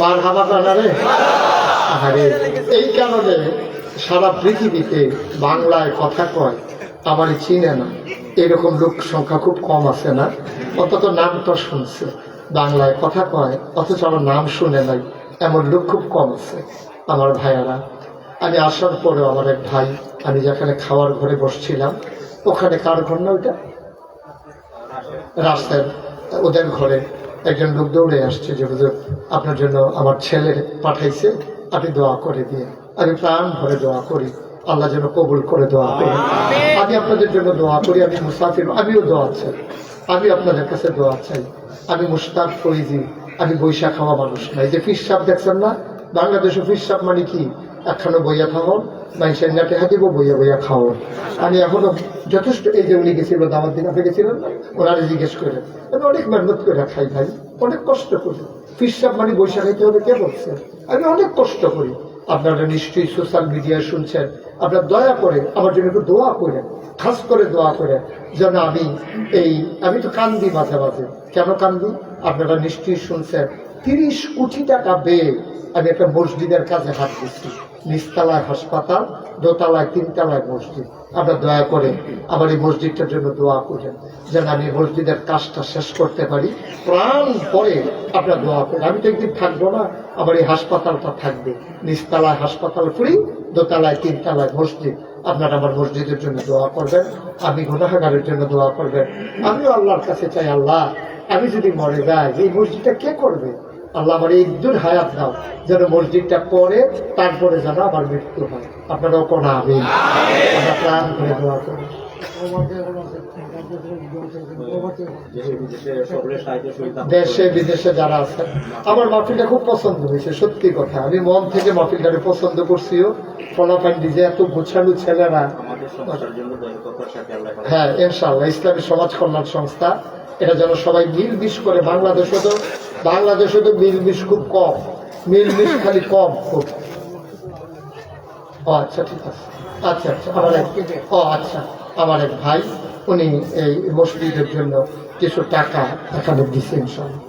মার হাবা কানারে। আরে এই কারণে সারা পৃথিবীতে বাংলায় কথা কয় আমারই চিনে না, এরকম লোক সংখ্যা খুব কম আছে না? অন্তত নাম তো শুনছে, বাংলায় কথা কয় অথচ আমার নাম শুনে নাই, এমন লোক খুব কম আছে। আমার ভাইয়ারা, আমি আসার পরেও আমার এক ভাই, আমি যেখানে খাওয়ার ঘরে বসছিলাম, ওখানে কার ঘর না ওইটা, রাস্তায় ওদের ঘরে একজন লোক দৌড়ে আসছে যে হুজুর আপনার জন্য আমার ছেলে পাঠাইছে, আপনি দোয়া করে দিয়ে। আমি প্রাণ ভরে দোয়া করি, আল্লাহ যেন কবুল করে দোয়া করি। আমি আপনাদের জন্য দোয়া করি, আমি মুসাফির, আমিও দোয়া চাই। আমি আপনাদের কাছে দোয়া চাই। আমি মুশতাক ফৈজি, আমি বৈশা খাওয়া মানুষ না। এই যে ফিস সাপ দেখছেন না, বাংলাদেশে ফিস সাপ মানে কি? একখানো বইয়া থাকুন, মানুষের নেটে হাতিব, বইয়া বইয়া খাও। আমি এখনো যথেষ্ট, এই যে উনি গেছিল দাওয়াত দিন, আপনি গেছিলেন না, ওনারা জিজ্ঞেস করে, আমি অনেক মেহনত করে খাই ভাই, অনেক কষ্ট করি। ফিস সাপ মানে বৈশা খাইতে হবে কে বলছে? আমি অনেক কষ্ট করি। আপনারা নিশ্চয়ই সোশ্যাল মিডিয়ায় শুনছেন। আপনার দয়া করে আমার জন্য একটু দোয়া করেন, খাস করে দোয়া করেন যেন আমি তো কান্দি মাঝে মাঝে। কেন কান্দি? আপনারা নিশ্চয়ই শুনছেন 30 কোটি টাকা ব্যয়ে আমি একটা মসজিদের কাজে হাত দিচ্ছি। নিচতলায় হাসপাতাল, দোতলায় 3 তলায় মসজিদ। আপনার দয়া করে আমার এই মসজিদটার জন্য দোয়া করেন যেন আমি মসজিদের কাজটা শেষ করতে পারি। প্রাণ পরে আপনার দোয়া করেন। আমি তো একদিন থাকবো না, আমার এই হাসপাতালটা থাকবে। নিচতলায় হাসপাতাল ফ্রি, দোতলায় 3 তলায় মসজিদ। আপনারা আমার মসজিদের জন্য দোয়া করবেন, আমি গুনাহগারের জন্য দোয়া করবেন। আমিও আল্লাহর কাছে চাই, আল্লাহ আমি যদি মরে যাই, এই মসজিদটা কে করবে? আল্লাহ আমার এই একদিন হায়াত দাও যেন মসজিদটা করে তারপরে যেন আমার মৃত্যু হয়। আপনারাও কোন আমি আমরা প্রাণ করে দোয়া করি। দেশে বিদেশে যারা আছেন, আমার মাহফিলটা খুব পছন্দ হয়েছে, সত্যি কথা। আমি মন থেকে মাহফিলটাকে পছন্দ করছিও। ফলাফান্ডি যে এত গোছালু ছেলেরা, হ্যাঁ ইনশাআল্লাহ ইসলামী সমাজ কল্যাণ সংস্থা, এটা যেন সবাই মিলমিশ করে। বাংলাদেশে তো মিলমিশ খুব কম, মিলমিশ খালি কম খুব। ও আচ্ছা, ঠিক আছে। আচ্ছা আচ্ছা, আমার এক ভাই, উনি এই মসজিদের জন্য কিছু টাকা এখানে দিচ্ছে ইনশাআল্লাহ।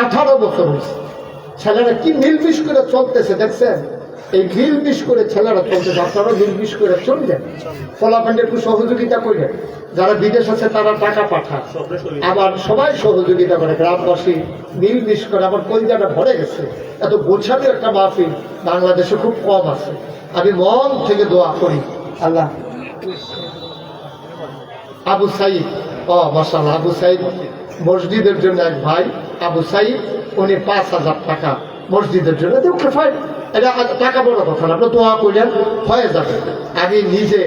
18 বছর হয়েছে, ছেলেরা কি মিলমিশ করে চলতেছে দেখছেন? এই মিলমিশ করে ছেলেরা চলতেছে। আপনারা মিলমিশ করে চললেন, ফলাফান্ডে একটু সহযোগিতা করলেন। যারা বিদেশ আছে তারা টাকা পাঠায়, আবার সবাই সহযোগিতা করে, গ্রামবাসী মিলমিশ করে। আমার কলজাটা ভরে গেছে। এত গোছানো একটা মাহফিল বাংলাদেশে খুব কম আছে। আমি মন থেকে দোয়া করি আল্লাহ। আবু সাইদ, মাশাআল্লাহ, আবু সাইদ মসজিদের জন্য এক ভাই আবু সাইদ, উনি 5,000 টাকা মসজিদের জন্য। এটা টাকা বড় কথা না, আপনার দোয়া করলেন হয়ে যাবে। আমি নিজে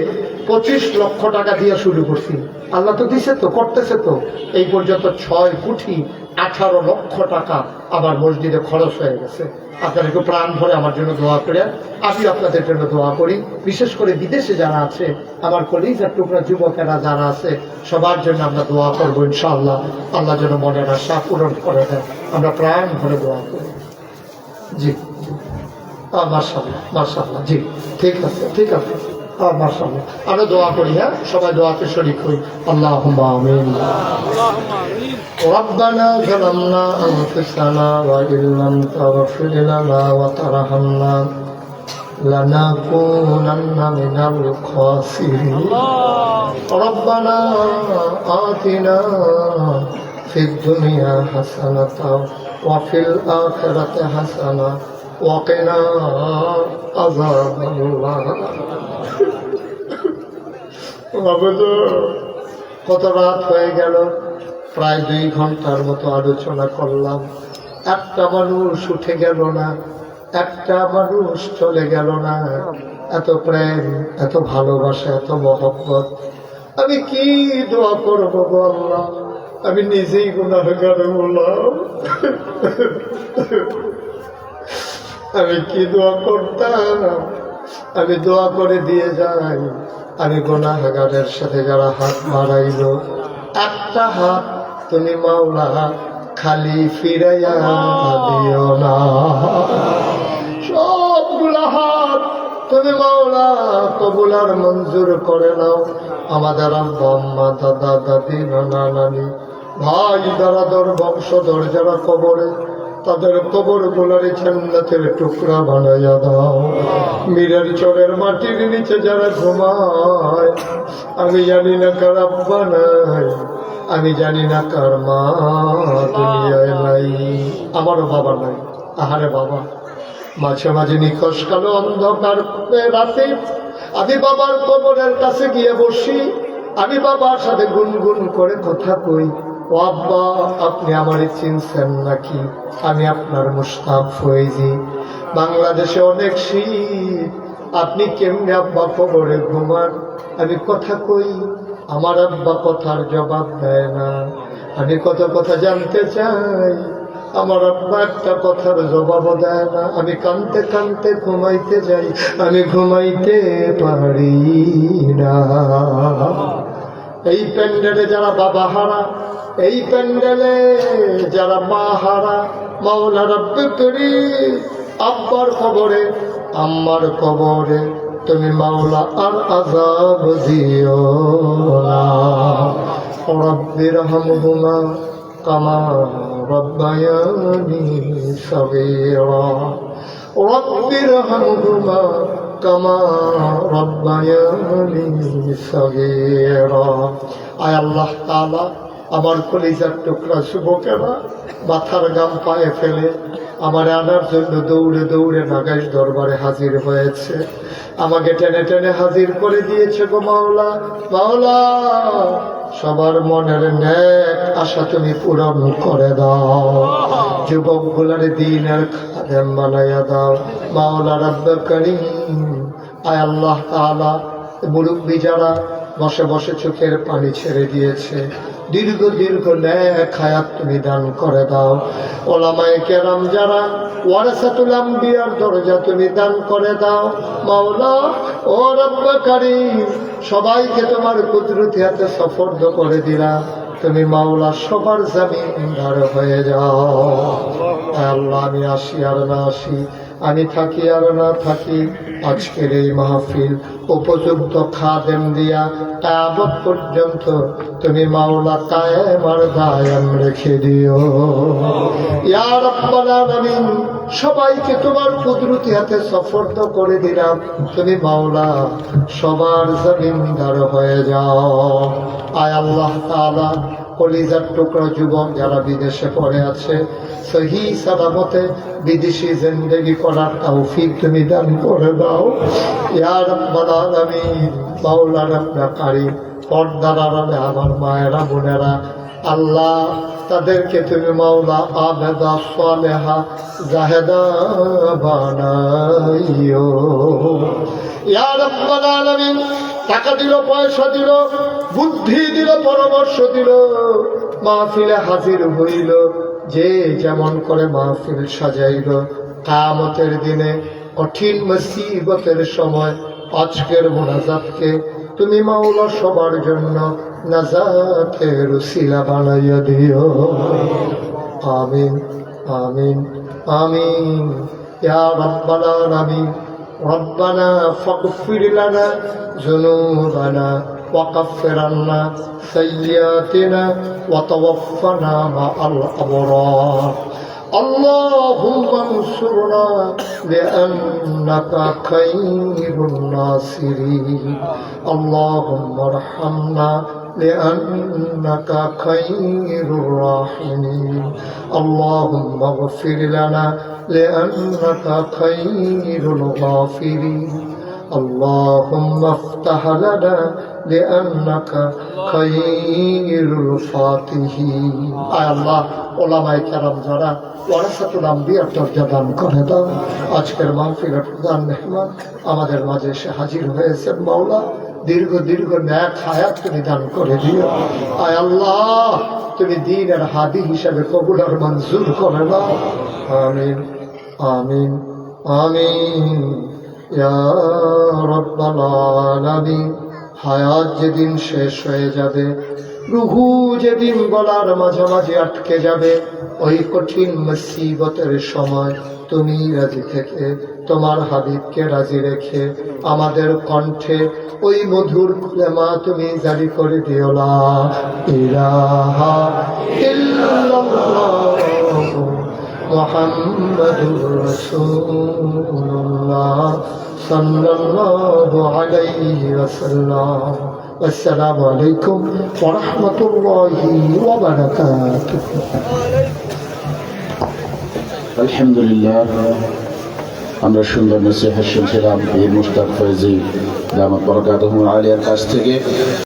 25 লক্ষ টাকা দিয়ে শুরু করছি। আল্লাহ তো দিছে তো, করতেছে তো। এই পর্যন্ত 6 কোটি 18 লক্ষ টাকা আমার মসজিদে খরচ হয়ে গেছে। আপনারা একটু প্রাণ ভরে আমার জন্য দোয়া করেন, আমি আপনাদের জন্য দোয়া করি। বিশেষ করে বিদেশে যারা আছে, আমার কলিজার টুকরা যুবকেরা যারা আছে, সবার জন্য আমরা দোয়া করবো ইনশাআল্লাহ। আল্লাহ যেন মনের আশা পূরণ করে দেন, আমরা প্রাণ ভরে দোয়া করি। জি মাশাআল্লাহ, মাশাআল্লাহ, জি ঠিক আছে, ঠিক আছে, মাশাআল্লাহ। আমরা দোয়া করি, হ্যাঁ সবাই দোয়াতে শরীক হই। আল্লাহুম্মা আমিন। ربنا ظلمنا أنفسنا وإن لم تغفر لنا وترحمنا لنكونن من الخاسرين ربنا آتنا في الدنيا حسنة وفي الآخرة حسنة وقنا عذاب النار কত রাত হয়ে গেল, প্রায় 2 ঘন্টার মতো আলোচনা করলাম। একটা মানুষ উঠে গেল না, একটা মানুষ চলে গেল না। এত প্রেম, এত ভালোবাসা, এত মহব্বত। আমি কি দোয়া করবো গো আল্লাহ? আমি নিজেই গুনাহগার হলাম। আমি কি দোয়া করতাম? আমি দোয়া করে দিয়ে যাই। আমি গুনাহগারের সাথে যারা হাত বাড়াইল, একটা হাত তুমি মাওলা খালি ফিরাইয়া দিও না। সবগুলা হাত তুমি মাওলা কবুল আর মঞ্জুর করে নাও। আমাদের আব্বা আম্মা, দাদা দাদি, নানা নানি, ভাই দাদার বংশধর যারা কবরে, তাদের কবর গুলার জান্নাতের টুকরা বানাইয়া দাও। মীরের চরের মাটির নিচে যারা ঘুমায়, আমি জানি না কার আব্বা নাই, আমি জানি না কার মা দুনিয়ায় নাই। আমারও বাবা নাই। আহারে বাবা, মাঝে মাঝে নিখোঁজ কালো অন্ধকার রাতে আমি বাবার কবরের কাছে গিয়ে বসি। আমি বাবার সাথে গুনগুন করে কথা কই, ও আব্বা আপনি আমারে চিনছেন নাকি? আমি আপনার মুশতাক ফয়েজি। বাংলাদেশে অনেক শীত, আপনি কেমনে আব্বা কবরে ঘুমান? আমি কথা কই, আমার আব্বা কথার জবাব দেয় না। আমি কত কথা জানতে চাই, আমার আব্বা একটা কথার জবাব দেয় না। আমি কানতে কানতে ঘুমাইতে যাই, আমি ঘুমাইতে পারি না। এই প্যান্ডেলে যারা বাবা হারা, এই প্যান্ডেলে যারা মা হারা, মাওলা রব্বুল করিম আব্বার কবরে আম্মার কবরে তুমি মাওলা আর আযাব দিও না। রব্বির হামহুমা কামা রব্বায়ানি সগীরা, রব্বির হামহুমা কামা রব্বায়ানি সগীরা। আয় আল্লাহ তাআলা, আমার কলিজার টুকরা যুবকেরা মাথার গাম পায়ে ফেলে আমার আনার জন্য দৌড়ে দৌড়ে নাগাইশ দরবারে হাজির হয়েছে। আমাকে টেনে টেনে হাজির করে দিয়েছে গো মাওলা। মাওলা, সবার মনের নেক আশা তুমি পূরণ করে দাও, যুবকগুলার দিনের খাদেম বানাইয়া দাও মাওলা রব্বুল করিম। আয় আল্লাহ তাআলা, মুরব্বী যারা বসে বসে চোখের পানি ছেড়ে দিয়েছে, দীর্ঘ দীর্ঘ নেক হায়াত তুমি দান করে দাও। ওলামায়ে কেরাম যারা ওয়ারাসাতুল আম্বিয়ার দরজা তুমি দান করে দাও মাওলা। ও রব্বুল করিম, সবাইকে তোমার কুদরতি হাতে সুপর্দ করে দিলাম, তুমি মাওলা সবার জামিনদার হয়ে যাও। আল্লাহ, আমি আসি আর না আসি, আমি থাকি আর না থাকি, আজকের এই মাহফিল উপযুক্ত খাদেম দিয়া কিয়ামত পর্যন্ত তুমি মাওলা কায়েম আর দায়েম রেখে দিও ইয়া রাব্বাল আলামিন। সবাইকে তোমার কুদরতি হাতে সুপর্দ করে দিলাম, তুমি মাওলা সবার জমিনদার হয়ে যাও। আয় আল্লাহ তাআলা, কলিজার টুকরা যুবক যারা বিদেশে পড়ে আছে, সহি সালামতে বিদেশি জিন্দেগি করার তৌফিক তুমি দান করে দাও ইয়া রাব্বাল আলামিন। মাওলা রব্বুল কারীম, পর্দার আড়ালে আমার মায়েরা বোনেরা, আল্লাহ তাদেরকে তুমি মাওলা আবেদা সালেহা জাহেদা বানাইও ইয়া রাব্বাল আলামিন। টাকা দিল, পয়সা দিল, বুদ্ধি দিল, পরামর্শ দিল, মাহফিলে হাজির হইল, যে যেমন করে মাহফিল সাজাইল, কিয়ামতের দিনে কঠিন মুসিবতের সময় আজকের মুনাজাতকে তুমি মাওলা সবার জন্য নাজাতের উসিলা বানাইয়া দিও। আমিন আমিন আমিন ইয়া রাব্বাল আলামিন। ربنا فاغفر لنا ذنوبنا وكفر عنا سيئاتنا وتوفنا مع الأبرار. اللهم انصرنا لأنك خير الناصرين. اللهم ارحمنا لأنك خير الراحمين. اللهم اغفر لنا لأنك خير الغافرين. اللهم افتح لنا لأنك خير الفاتحين. আয় আল্লাহ, ওলামায়ে কেরাম যারা ওয়ারাসাতুল আম্বিয়ার দরজা দান করে দাও, আজকের মাহফিলের প্রধান মেহমান আমাদের মাঝে এসে হাজির হয়েছেন মাওলা, দীর্ঘ দীর্ঘ নেক হায়াত তুমি দান করে দিও। আয় আল্লাহ, তুমি দ্বীনের হাদি হিসাবে কবুল আর মঞ্জুর করে নাও। আমিন আমিন আমিন ইয়া রাব্বাল আলামিন। হায়াত যেদিন শেষ হয়ে যাবে, রুহু যেদিন গলার মাঝামাঝি আটকে যাবে, ওই কঠিন মুসিবতের সময় তুমি রাজি থেকে তোমার হাবিবকে রাজি রেখে আমাদের কণ্ঠে ওই মধুর কালেমা তুমি জারি করে দিও, লা ইলাহা ইল্লাল্লাহ মুহাম্মাদুর রাসূলুল্লাহ সাল্লাল্লাহু আলাইহি ওয়াসাল্লাম। আসসালামু আলাইকুম ওয়া রাহমাতুল্লাহি ওয়া বারাকাতুহু। আলহামদুলিল্লাহ, আমরা সুন্দর নসিহত শুনছিলাম পীর মুশতাক ফয়জী দামাত বরকাতুহু আলিয়ার কাছ থেকে।